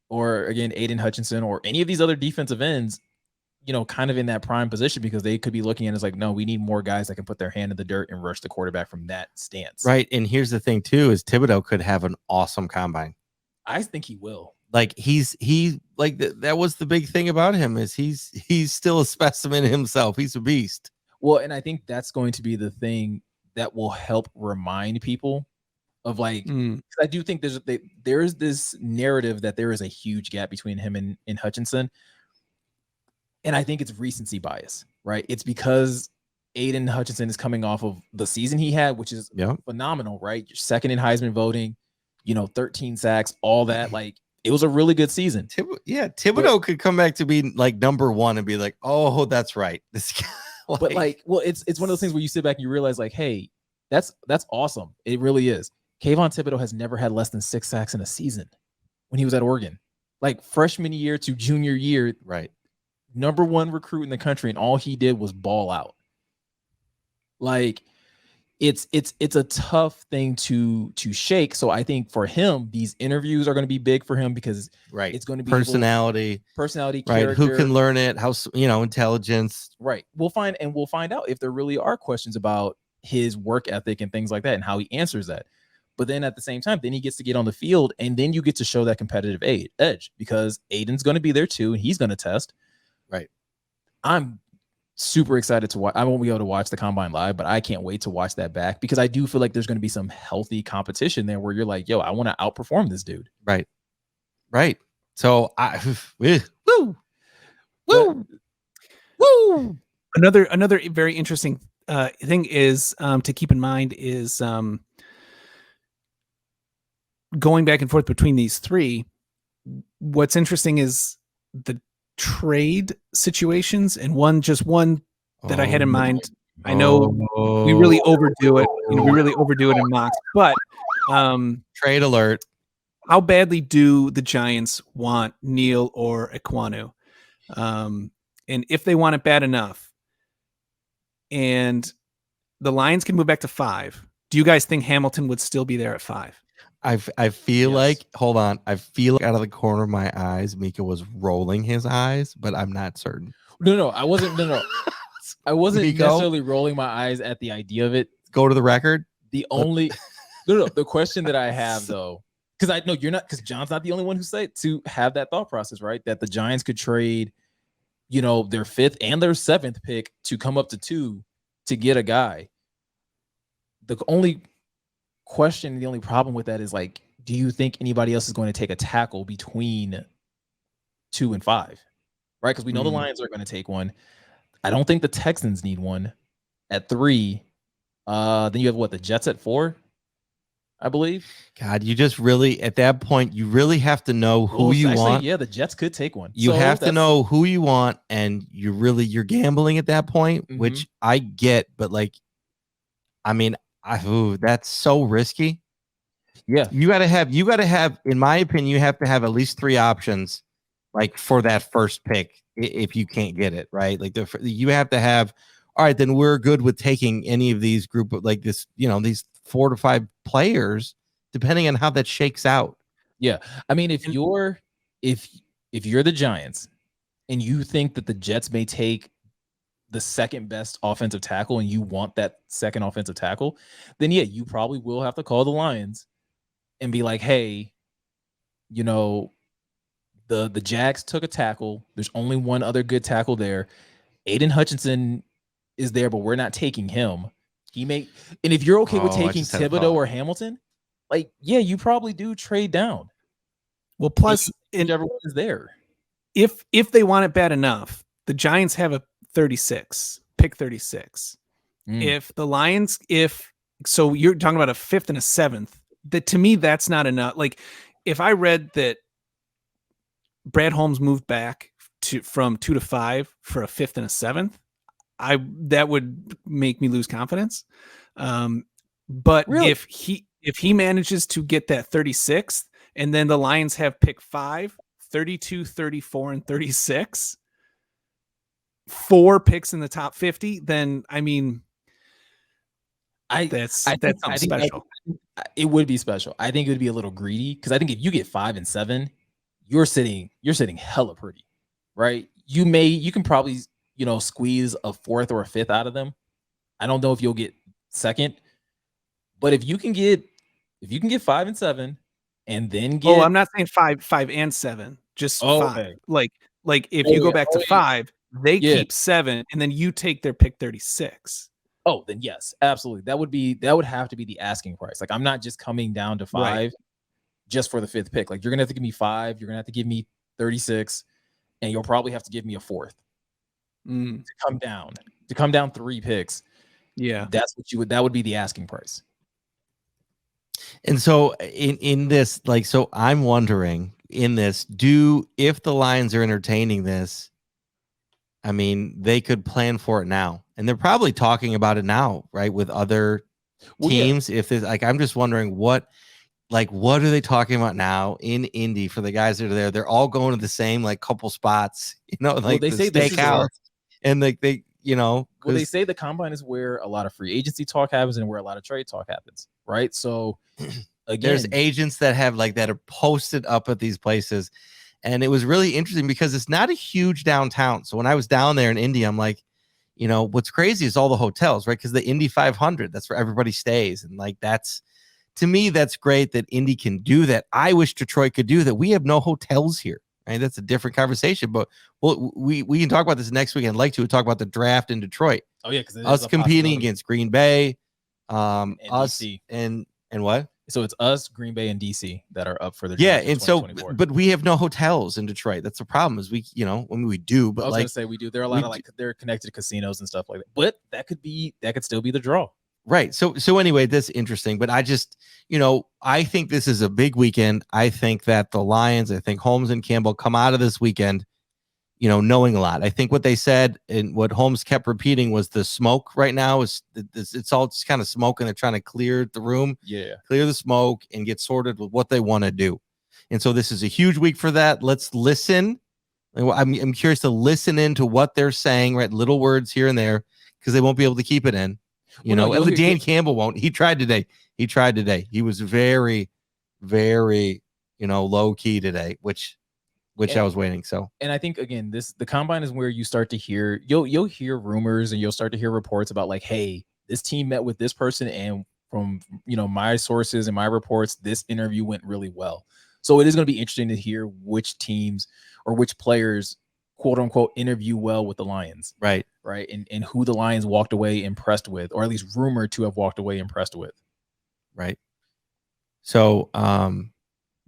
or, again, Aiden Hutchinson or any of these other defensive ends, kind of in that prime position, because they could be looking at it as like, no, we need more guys that can put their hand in the dirt and rush the quarterback from that stance. Right. And here's the thing too, is Thibodeau could have an awesome combine. I think he will. Like that was the big thing about him, is he's still a specimen himself. He's a beast. Well, and I think that's going to be the thing that will help remind people of like, 'cause I do think there's this narrative that there is a huge gap between him and Hutchinson. And I think it's recency bias, right? It's because Aiden Hutchinson is coming off of the season he had, which is phenomenal, right? You're second in Heisman voting, 13 sacks, all that. Like, it was a really good season. Thibodeau could come back to be like number one and be like, oh, that's right. This guy, but like, well, it's one of those things where you sit back and you realize, like, hey, that's awesome. It really is. Kayvon Thibodeau has never had less than 6 sacks in a season when he was at Oregon. Like, freshman year to junior year, right? Number one recruit in the country, and all he did was ball out. Like, it's a tough thing to shake. So I think for him, these interviews are going to be big for him because it's going to be personality, right? Character. Who can learn it? How, intelligence, right? We'll find out if there really are questions about his work ethic and things like that, and how he answers that. But then at the same time, then he gets to get on the field, and then you get to show that competitive edge because Aiden's going to be there too, and he's going to test. Right. I'm super excited to watch. I won't be able to watch the combine live, but I can't wait to watch that back because I do feel like there's going to be some healthy competition there where you're like, yo, I want to outperform this dude. Right. So woo. Another very interesting thing is to keep in mind is going back and forth between these three. What's interesting is the trade situations, and one that I had in mind. I know we really overdo it. We really overdo it in mocks, but trade alert. How badly do the Giants want Neal or Ekwonu? And if they want it bad enough, and the Lions can move back to 5, do you guys think Hamilton would still be there at 5? I feel like, hold on. I feel like out of the corner of my eyes, Mika was rolling his eyes, but I'm not certain. No, I wasn't. No. I wasn't necessarily rolling my eyes at the idea of it. Go to the record. The only, the question that I have though, because I know you're not, because John's not the only one who said to have that thought process, right? That the Giants could trade, their 5th and their 7th pick to come up to 2 to get a guy. The only question, the only problem with that is like, do you think anybody else is going to take a tackle between 2 and 5? Right? Because we know the Lions are going to take one. I don't think the Texans need one at 3. Then you have the Jets at 4, I believe. God, you just really, at that point, you really have to know who you want. Yeah, the Jets could take one. You have to know who you want, and you're gambling at that point, which I get, but like, I mean, that's so risky. Yeah, you gotta have, in my opinion, you have to have at least 3 options, like for that first pick. If you can't get it right, like you have to have. All right, then we're good with taking any of these group of like this, these 4 to 5 players, depending on how that shakes out. Yeah, I mean, if you're the Giants and you think that the Jets may take the second best offensive tackle and you want that second offensive tackle, then yeah, you probably will have to call the Lions and be like, hey, the Jags took a tackle. There's only one other good tackle there. Aiden Hutchinson is there, but we're not taking him. And if you're okay with taking Thibodeau or Hamilton, like, yeah, you probably do trade down. Well, plus everyone is there. If they want it bad enough, the Giants have a pick 36. If the Lions, so you're talking about a 5th and a 7th, that to me, that's not enough. Like, if I read that Brad Holmes moved back from 2 to 5 for a 5th and a 7th, that would make me lose confidence. But really? if he manages to get that 36th, and then the Lions have pick 5, 32, 34, and 36, 4 picks in the top 50, then I mean, that's special. It would be special. I think it would be a little greedy because I think if you get 5 and 7, you're sitting hella pretty, right? You can probably squeeze a 4th or a 5th out of them. I don't know if you'll get 2nd, but if you can get 5 and 7, and then get. Oh, I'm not saying 5 and 7, just 5. Okay. Like if you go back to 5, they keep 7, and then you take their pick 36. Oh, then yes, absolutely. That would have to be the asking price. Like I'm not just coming down to 5 just for the 5th pick. Like you're gonna have to give me 5. You're gonna have to give me 36, and you'll probably have to give me a 4th to come down 3 picks. Yeah, that would be the asking price. And so in this, like, so I'm wondering in this, if the Lions are entertaining this, I mean, they could plan for it now, and they're probably talking about it now, right? With other teams. If there's like, I'm just wondering what are they talking about now in Indy for the guys that are there? They're all going to the same like couple spots, like they the say steakhouse, and like they, well, they say the combine is where a lot of free agency talk happens and where a lot of trade talk happens, right? So again, there's agents that have that are posted up at these places. And it was really interesting because it's not a huge downtown. So when I was down there in Indy, I'm like, what's crazy is all the hotels, right? Because the Indy 500, that's where everybody stays. And to me, that's great that Indy can do that. I wish Detroit could do that. We have no hotels here, right? That's a different conversation. But we can talk about this next week. I'd like to talk about the draft in Detroit. Oh, yeah, because us competing against Green Bay, and us DC. and what? So it's us, Green Bay, and DC that are up for the draft. Yeah, And so, but we have no hotels in Detroit. That's the problem. Is we do, but I was gonna say we do. There are a lot of they're connected to casinos and stuff like that. But that could still be the draw. Right. So anyway, that's interesting. But I just, I think this is a big weekend. I think that the Lions, I think Holmes and Campbell come out of this weekend, knowing a lot. I think what they said and what Holmes kept repeating was the smoke right now is it's all just kind of smoke, and they're trying to clear the room, clear the smoke and get sorted with what they want to do. And so this is a huge week for that. Let's listen. I'm curious to listen into what they're saying, right? Little words here and there, because they won't be able to keep it in. Dan Campbell won't. He tried today. He was very, very, low key today, which I was waiting. So, and I think again, the combine is where you start to hear you'll hear rumors and you'll start to hear reports about like, hey, this team met with this person, and from my sources and my reports, this interview went really well. So it is going to be interesting to hear which teams or which players, quote unquote, interview well with the Lions. Right. And who the Lions walked away impressed with, or at least rumored to have walked away impressed with. Right. So,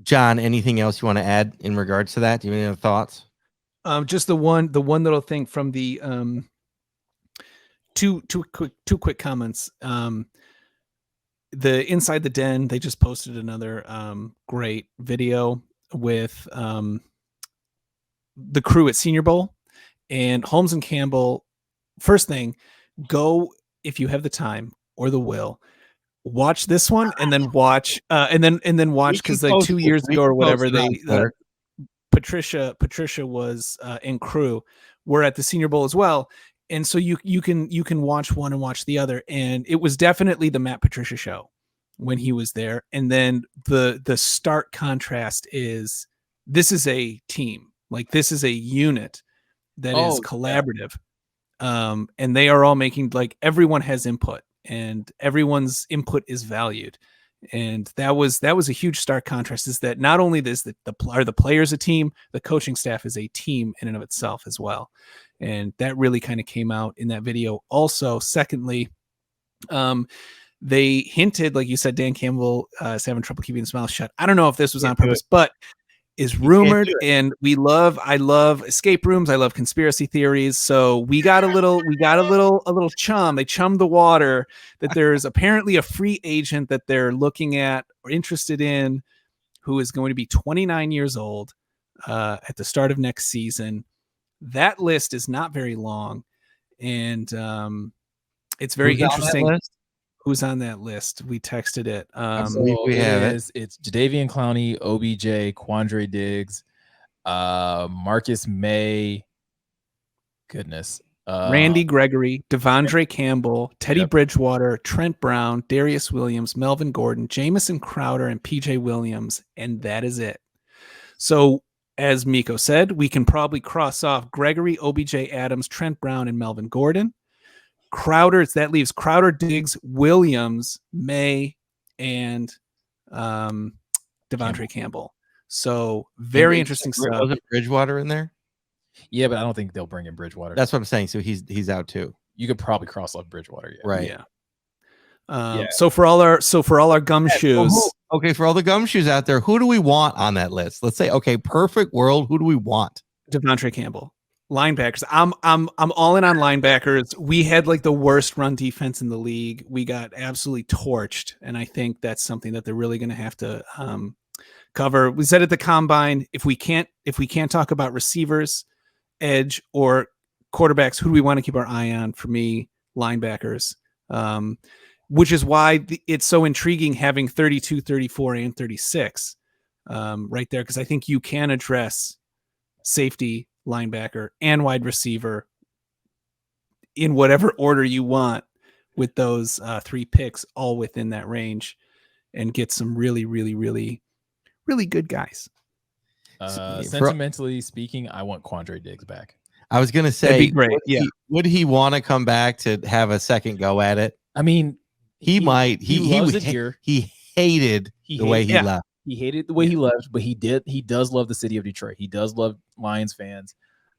John, anything else you want to add in regards to that? Do you have any other thoughts? Just the one little thing from the two quick comments. The Inside the Den, they just posted another great video with the crew at Senior Bowl, and Holmes and Campbell. First thing, go if you have the time or the will. Watch this one and then watch and then watch, because like 2 years ago or whatever, Patricia was in crew. We're at the Senior Bowl as well, and so you can watch one and watch the other, and it was definitely the Matt Patricia show when he was there. And then the stark contrast is this is a team, like this is a unit that is collaborative, and they are all making, like, everyone has input, and everyone's input is valued. And that was a huge stark contrast, is that not only is the players a team, the coaching staff is a team in and of itself as well. And that really kind of came out in that video. Also, secondly, they hinted, like you said, Dan Campbell is having trouble keeping his mouth shut. I don't know if this was on purpose, but is rumored, and I love escape rooms. I love conspiracy theories. So we got a little chum. They chummed the water that there's apparently a free agent that they're looking at or interested in, who is going to be 29 years old at the start of next season. That list is not very long, and it's very interesting. Who's on that list? We texted it. We have it. It's Jadeveon Clowney, OBJ, Quandre Diggs, Marcus May. Goodness. Randy Gregory, Devondre Campbell, Teddy Bridgewater, Trent Brown, Darius Williams, Melvin Gordon, Jamison Crowder, and PJ Williams. And that is it. So, as Miko said, we can probably cross off Gregory, OBJ, Adams, Trent Brown, and Melvin Gordon. Crowder, that leaves Crowder, Diggs, Williams, May, and Devondre Campbell. So very interesting stuff. Was Bridgewater in there? Yeah, but I don't think they'll bring in Bridgewater. That's what I'm saying. So he's out too. you could probably cross off Bridgewater. Yeah. Right. Yeah. Yeah. So for all our gumshoes, Okay, for all the gumshoes out there, who do we want on that list? Let's say, okay, perfect world. Who do we want? Devontae Campbell, linebackers. I'm all in on linebackers. We had like the worst run defense in the league. We got absolutely torched, and I think that's something that they're really going to have to cover. We said at the combine, if we can't talk about receivers, edge, or quarterbacks, who do we want to keep our eye on? For me, linebackers. Which is why it's so intriguing having 32, 34, and 36 right there, because I think you can address safety, linebacker, and wide receiver in whatever order you want with those 3 picks, all within that range, and get some really, really, really, really good guys. Sentimentally speaking, I want Quandre Diggs back. I was going to say, that'd be great. Would he want to come back to have a second go at it? I mean, he might. He loves would. it here. He hated the way he left. He hated the way he left, but he does love the city of Detroit. He does love Lions fans.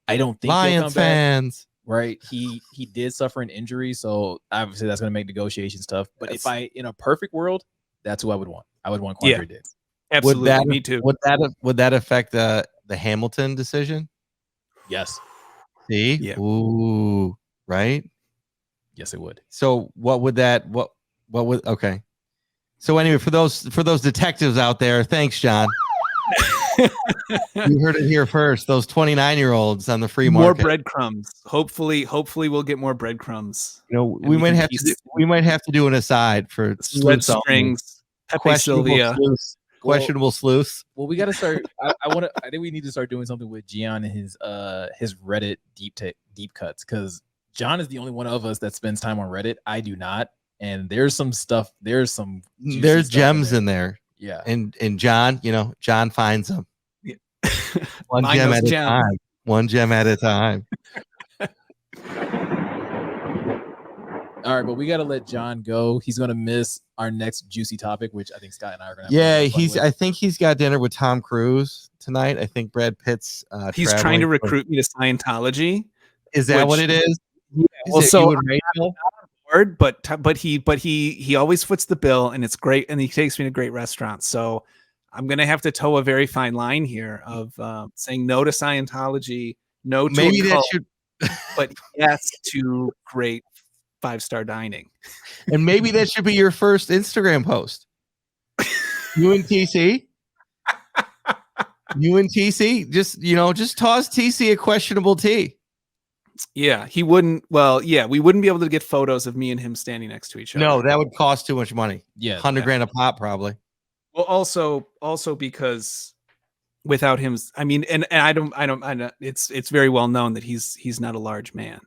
I don't think Lions he'll come fans. Back, right? He did suffer an injury, so obviously that's going to make negotiations tough. But if I, in a perfect world, that's who I would want. I would want Quandre Diggs. Absolutely, me too. Would that affect the Hamilton decision? Yes. See? Yeah. Ooh, right? Yes, it would. So what would okay. So anyway, for those detectives out there, thanks, John. You heard it here first. Those 29-year-olds on the free market. More breadcrumbs. Hopefully we'll get more breadcrumbs. You know, we might have to do an aside for sled strings. Pepe Sylvia. Questionable sleuths. Well, we got to start. I think we need to start doing something with Gian and his Reddit deep cuts, because John is the only one of us that spends time on Reddit. I do not, and there's some stuff. There's gems in there. Yeah, and John, John finds them. Yeah. One gem at a time. One gem at a time. All right, but we got to let John go. He's going to miss our next juicy topic, which I think Scott and I are going to have. Yeah, I think he's got dinner with Tom Cruise tonight. I think Brad Pitt's he's trying to recruit me to Scientology. Is that what it is? Yeah. Well, so I'm not on board, but he always foots the bill, and it's great, and he takes me to great restaurants. So I'm going to have to toe a very fine line here of saying no to Scientology, no to maybe a cult, that should, but yes to great 5-star dining. And maybe that should be your first Instagram post. You and TC, just toss TC a questionable tea. Yeah, he wouldn't. Well, yeah, we wouldn't be able to get photos of me and him standing next to each other. No, that would cost too much money. Yeah, $100,000 a pop, probably. Well, also because without him, I mean, and I don't. It's very well known that he's not a large man.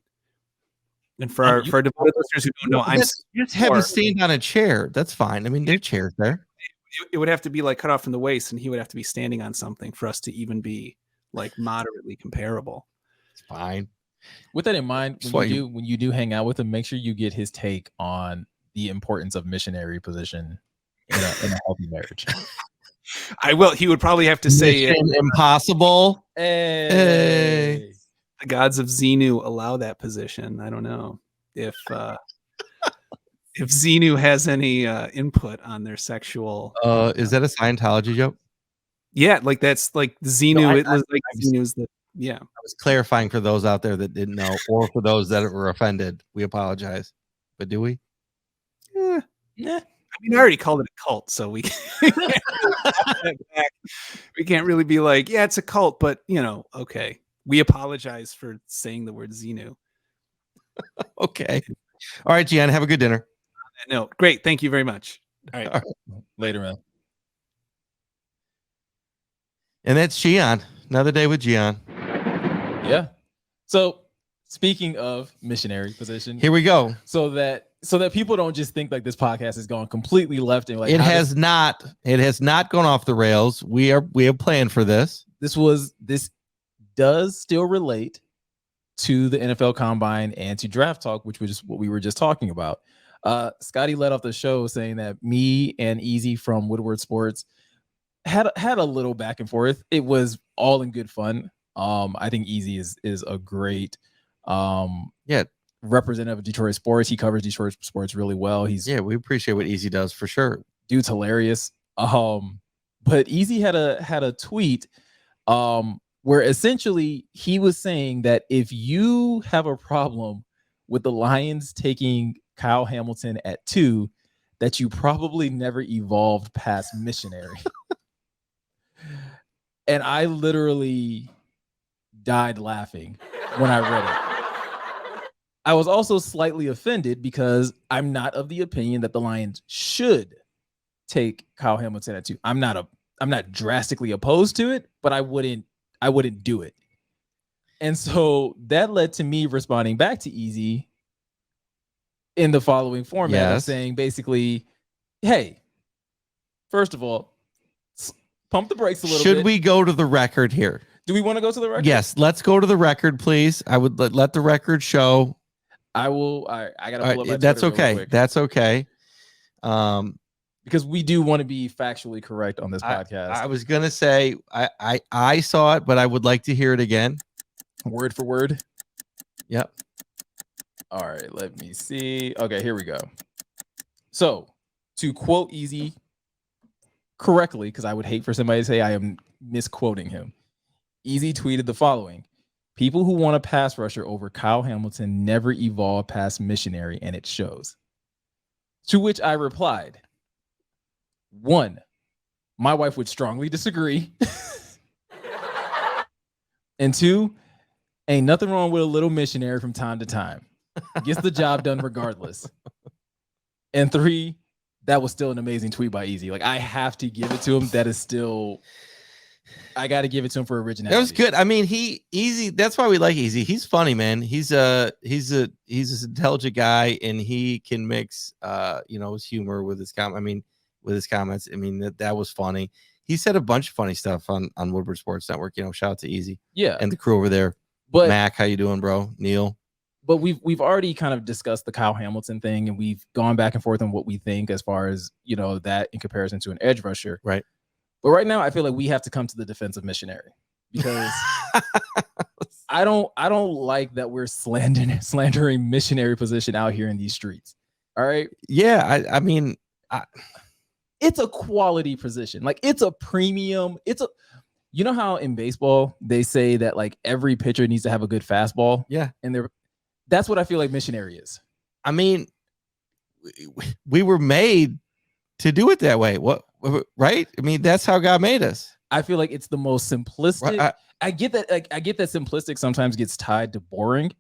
And for our devoted listeners who don't know, I'm just have him stand on a chair. That's fine. I mean, there's chairs there. It would have to be like cut off from the waist, and he would have to be standing on something for us to even be like moderately comparable. It's fine. With that in mind, when you do hang out with him, make sure you get his take on the importance of missionary position in a healthy marriage. I will. He would probably have to say impossible. Hey. The gods of Xenu allow that position. I don't know if Xenu has any input on their sexual. Is that a Scientology joke? Yeah, like that's like Xenu. It was like Xenu's the. Yeah, I was clarifying for those out there that didn't know, or for those that were offended. We apologize, but do we? Yeah. I mean, I already called it a cult, so we can't really be like, yeah, it's a cult, but okay. We apologize for saying the word Xenu. Okay. All right, Gian, have a good dinner. No, great. Thank you very much. All right. Later, man. And that's Gian. Another day with Gian. Yeah. So speaking of missionary position, here we go. So that people don't just think like this podcast has gone completely left and like it has not gone off the rails. We have planned for this. This does still relate to the NFL Combine and to draft talk, which was what we were just talking about. Scotty led off the show saying that me and Easy from Woodward Sports had a little back and forth. It was all in good fun. I think Easy is a great representative of Detroit sports. He covers Detroit sports really well. We appreciate what Easy does for sure. Dude's hilarious. But Easy had a tweet where essentially he was saying that if you have a problem with the Lions taking Kyle Hamilton at 2, that you probably never evolved past Missionary. And I literally died laughing when I read it. I was also slightly offended because I'm not of the opinion that the Lions should take Kyle Hamilton at 2. I'm not drastically opposed to it, but I wouldn't do it. And so that led to me responding back to Easy in the following format of saying basically, hey, first of all, pump the brakes a little bit. Should we go to the record here? Do we want to go to the record? Yes, let's go to the record, please. I would let the record show. I will. I got to pull up my That's Twitter okay. real quick. That's okay. Because we do want to be factually correct on this podcast. I was gonna say I saw it, but I would like to hear it again, word for word. Yep. All right, let me see. Okay, here we go. So, to quote Easy correctly, because I would hate for somebody to say I am misquoting him. Easy tweeted the following: people who want a pass rusher over Kyle Hamilton never evolve past Missionary, and it shows. To which I replied, 1, my wife would strongly disagree. And 2, ain't nothing wrong with a little Missionary from time to time. Gets the job done regardless. And 3, that was still an amazing tweet by Easy. Like, I have to give it to him. That is still, I got to give it to him for originality. That was good. I mean, Easy. That's why we like Easy. He's funny, man. He's an intelligent guy, and he can mix, his humor with his comments. I mean, that was funny. He said a bunch of funny stuff on Woodward Sports Network. Shout out to Easy. Yeah, and the crew over there. But Mac, how you doing, bro? Neil. But we've already kind of discussed the Kyle Hamilton thing, and we've gone back and forth on what we think as far as that in comparison to an edge rusher. Right. But right now, I feel like we have to come to the defense of Missionary, because I don't like that we're slandering Missionary position out here in these streets. All right. Yeah. I mean, it's a quality position. Like, it's a premium. You know how in baseball they say that like every pitcher needs to have a good fastball? Yeah. And that's what I feel like Missionary is. I mean, we were made to do it that way. Right? I mean, that's how God made us. I feel like it's the most simplistic. I get that. Like, I get that simplistic sometimes gets tied to boring,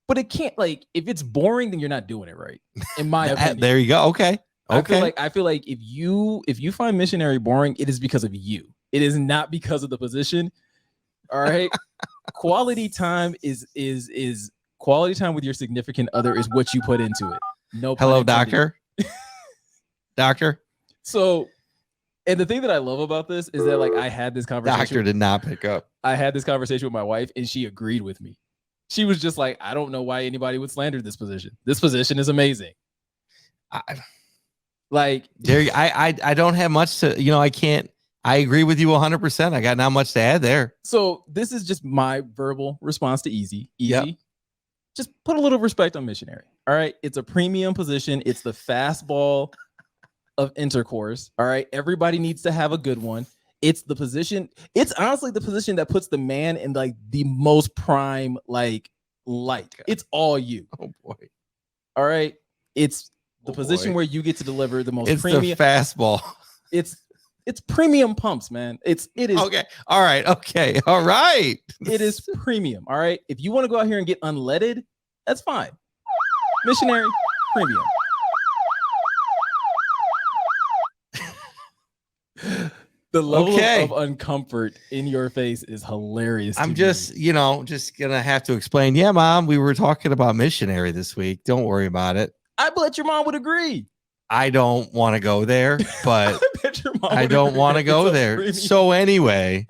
but it can't. Like, if it's boring, then you're not doing it right. In my opinion. There you go. Okay. I feel like if you find Missionary boring, it is because of you. It is not because of the position. All right. Quality time is quality time with your significant other is what you put into it. No. Hello, doctor. Doctor. So, and the thing that I love about this is that like I had this conversation. Doctor did not pick up. I had this conversation with my wife, and she agreed with me. She was just like, I don't know why anybody would slander this position. This position is amazing. I don't have much to, I can't. I agree with you 100%. I got not much to add there. So this is just my verbal response to Easy. Yep. Just put a little respect on Missionary. All right. It's a premium position. It's the fastball of intercourse. All right. Everybody needs to have a good one. It's the position. It's honestly the position that puts the man in like the most prime, light. It's all you. Oh boy. All right. It's the position where you get to deliver the most it's premium. The fastball. It's premium pumps, man. It is okay. All right. Okay. All right. It is premium. All right. If you want to go out here and get unleaded, that's fine. Missionary, premium. The level of uncomfort in your face is hilarious. I'm just gonna have to explain. Yeah, Mom, we were talking about Missionary this week. Don't worry about it. I bet your mom would agree. I don't want to go there, but I don't want to go there. So anyway,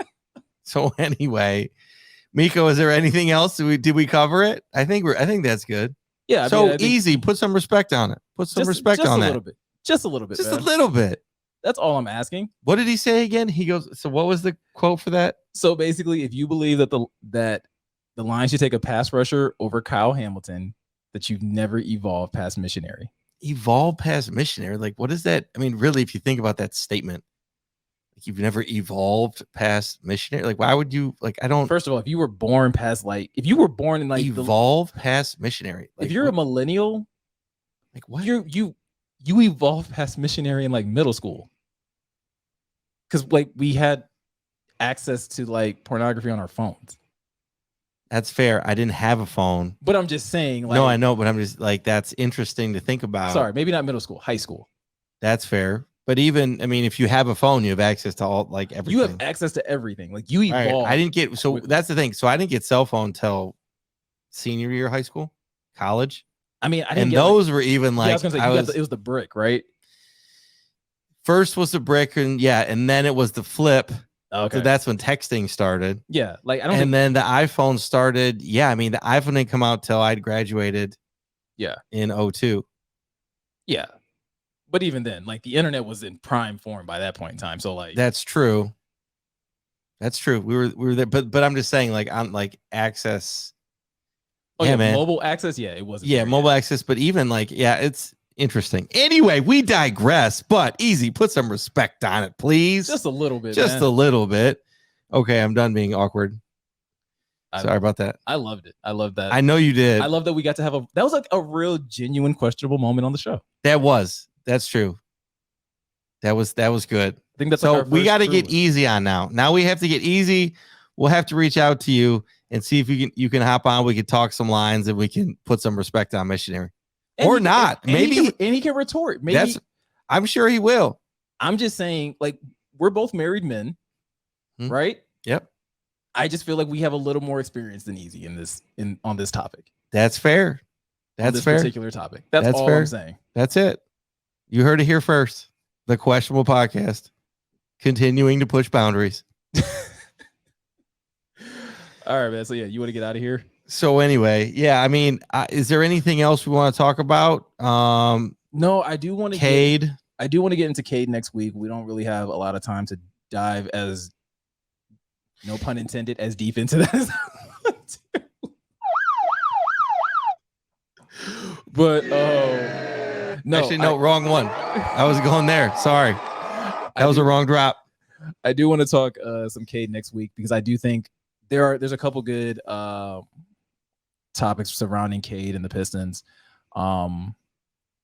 Miko, is there anything else? Did we cover it? I think that's good. Yeah. I think Easy. Put some respect on it. Put some respect on that. Just a little bit. Just a little bit. That's all I'm asking. What did he say again? He goes, so what was the quote for that? So basically, if you believe that the Lions should take a pass rusher over Kyle Hamilton, that you've never evolved past Missionary? Evolve past Missionary? Like, what is that? I mean, really, if you think about that statement, like you've never evolved past Missionary. Like, why would you? Like, I don't. First of all, if you were born past if you were born in evolve past Missionary. Like, if you're a millennial, like what? You evolved past Missionary in like middle school. Because like we had access to like pornography on our phones. That's fair. I didn't have a phone. But I'm just saying, like, no, I know, but I'm just like, that's interesting to think about. Sorry, maybe not middle school, high school. That's fair. But even, I mean, if you have a phone, you have access to all, like, everything. You have access to everything. Like, you evolved. Right. I didn't get, so that's the thing. So I didn't get cell phone till senior year of high school, college. I mean, I didn't and get those were even like, I was gonna say, it was the brick, right? First was the brick, and and then it was the flip. Okay. So that's when texting started. Yeah. Like, I don't and then the iPhone started. Yeah. I mean, the iPhone didn't come out till I'd graduated. Yeah. In 2002. Yeah. But even then, like, the internet was in prime form by that point in time. So like, that's true. That's true. We were there, but I'm just saying, like, on like access. Oh yeah, man. Mobile access. Yeah, it wasn't. Yeah, mobile access. But even like, it's interesting. Anyway, we digress. But easy, put some respect on it, please. Just a little bit. Just a little bit. Okay, I'm done being awkward. Sorry about that. I loved it. I loved that. I know you did. I love that we got to have that was like a real genuine questionable moment on the show. That's true. That was good. I think that's so. Like we got to get easy on now. Now we have to get easy. We'll have to reach out to you and see if you can hop on. We can talk some lines and we can put some respect on Missionary, or not. Maybe he can retort. Maybe I'm sure he will. I'm just saying, like, we're both married men, right? Yep. I just feel like we have a little more experience than Easy on this topic. That's fair. That's fair. Particular topic. That's all fair. I'm saying. That's it. You heard it here first. The Questionable Podcast, continuing to push boundaries. All right, man. So yeah, you want to get out of here? So anyway, I mean, is there anything else we want to talk about? No, I do want to Cade. I do want to get into Cade next week. We don't really have a lot of time to dive, as no pun intended, as deep into that. But no, actually, no, wrong one. I was going there. Sorry, that was a wrong drop. I do want to talk some Cade next week, because I do think there's a couple good topics surrounding Cade and the Pistons,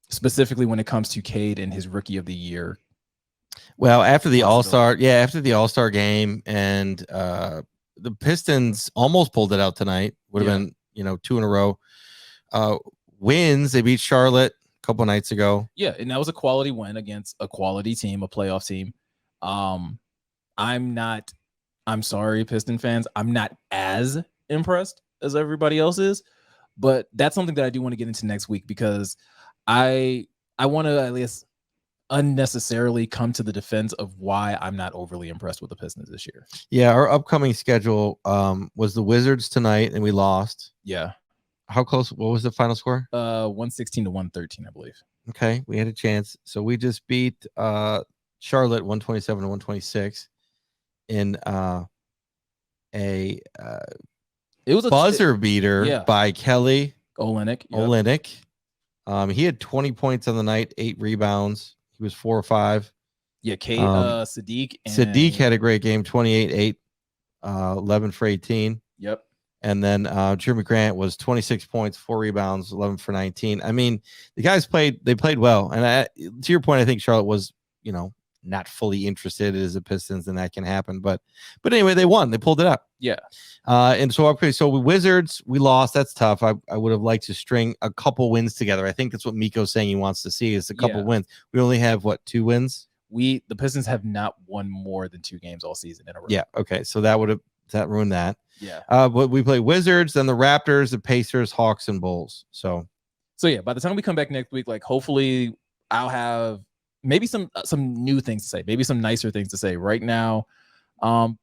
specifically when it comes to Cade and his Rookie of the Year. Well, after the All-Star game, and the Pistons almost pulled it out tonight. Would have been 2 in a row. Wins. They beat Charlotte a couple nights ago. Yeah, and that was a quality win against a quality team, a playoff team. I'm sorry, Piston fans, I'm not as impressed as everybody else is, but that's something that I do want to get into next week, because I want to at least unnecessarily come to the defense of why I'm not overly impressed with the Pistons this year. Yeah, our upcoming schedule was the Wizards tonight, and we lost. Yeah. How close? What was the final score? 116 to 113, I believe. Okay, we had a chance. So we just beat Charlotte 127 to 126 in it was a buzzer beater by Kelly Olynyk. Olynyk. He had 20 points on the night, 8 rebounds. He was 4 or 5. Yeah, Sadiq had a great game, 28-8, 11 for 18. Yep. And then Jeremy Grant was 26 points, 4 rebounds, 11 for 19. I mean, the guys played well. And to your point, I think Charlotte was, not fully interested as the Pistons, and that can happen. But anyway, they won. They pulled it up. Yeah. And so we Wizards, we lost. That's tough. I would have liked to string a couple wins together. I think that's what Miko's saying he wants to see, is a couple wins. We only have 2 wins? The Pistons have not won more than 2 games all season in a row. Yeah. Okay. So that ruined that. Yeah. But we play Wizards, then the Raptors, the Pacers, Hawks, and Bulls. So yeah, by the time we come back next week, like, hopefully I'll have maybe some new things to say, maybe some nicer things to say. Right now, I'm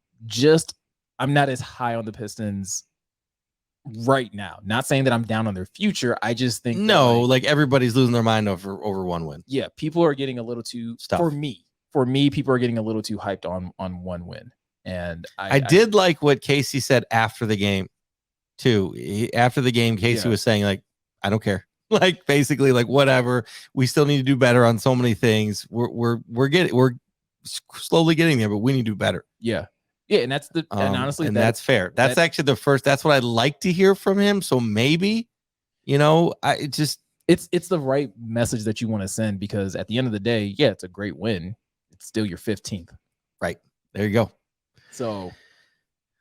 not as high on the Pistons right now. Not saying that I'm down on their future. I just think like everybody's losing their mind over 1 win. Yeah, people are getting a little too for me, people are getting a little too hyped on 1 win. And I did like what Casey said after the game too. After the game, Casey was saying, like, I don't care. Like basically, like whatever. We still need to do better on so many things. We're slowly getting there, but we need to do better. Yeah. Yeah, and that's the and honestly, that's fair. That's actually the first. That's what I'd like to hear from him. So maybe, it's the right message that you want to send, because at the end of the day, yeah, it's a great win. It's still your 15th. Right. There you go. So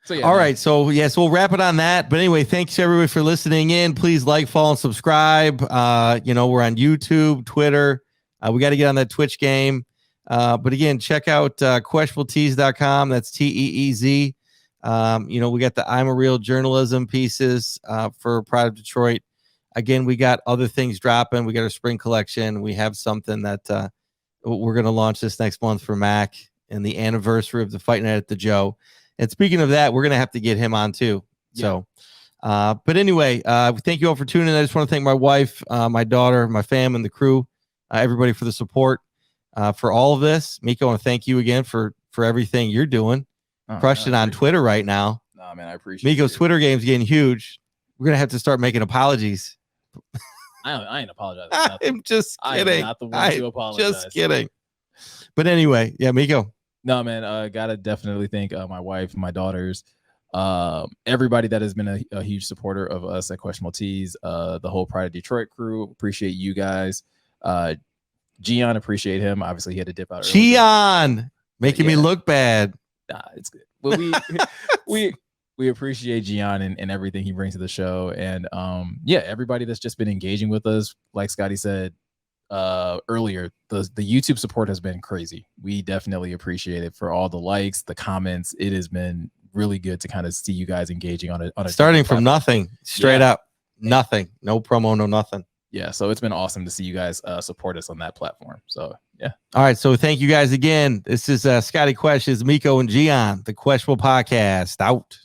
yeah. All right. So yes, we'll wrap it on that. But anyway, thanks everybody for listening in. Please like, follow, and subscribe. We're on YouTube, Twitter. We got to get on that Twitch game. But again, check out questionabletees.com. That's TEEZ. We got the I'm a Real Journalism pieces for Pride of Detroit. Again, we got other things dropping. We got our spring collection. We have something that we're going to launch this next month for Mac and the anniversary of the Fight Night at the Joe. And speaking of that, we're going to have to get him on too. Yeah. So, but anyway, thank you all for tuning in. I just want to thank my wife, my daughter, my fam, and the crew, everybody for the support. For all of this. Miko, I want to thank you again for everything you're doing. Crushed it on Twitter right now. No, man, I appreciate Miko's Twitter game's getting huge. We're going to have to start making apologies. I ain't apologizing. I'm just kidding. I am not the one to apologize. Just kidding. But anyway, yeah, Miko. No, man, gotta definitely thank my wife, my daughters, everybody that has been a huge supporter of us at Questionable Tees, the whole Pride of Detroit crew. Appreciate you guys. Gian, appreciate him. Obviously, he had to dip out. Gian making me look bad. Nah, it's good. Well, we appreciate Gian and everything he brings to the show, and everybody that's just been engaging with us. Like Scotty said earlier, the YouTube support has been crazy. We definitely appreciate it, for all the likes, the comments. It has been really good to kind of see you guys engaging on a starting from nothing, straight up, nothing, no promo, no nothing. Yeah, so it's been awesome to see you guys support us on that platform. So, yeah. All right, so thank you guys again. This is Scotty Questions, Miko, and Gian, the Questionable Podcast, out.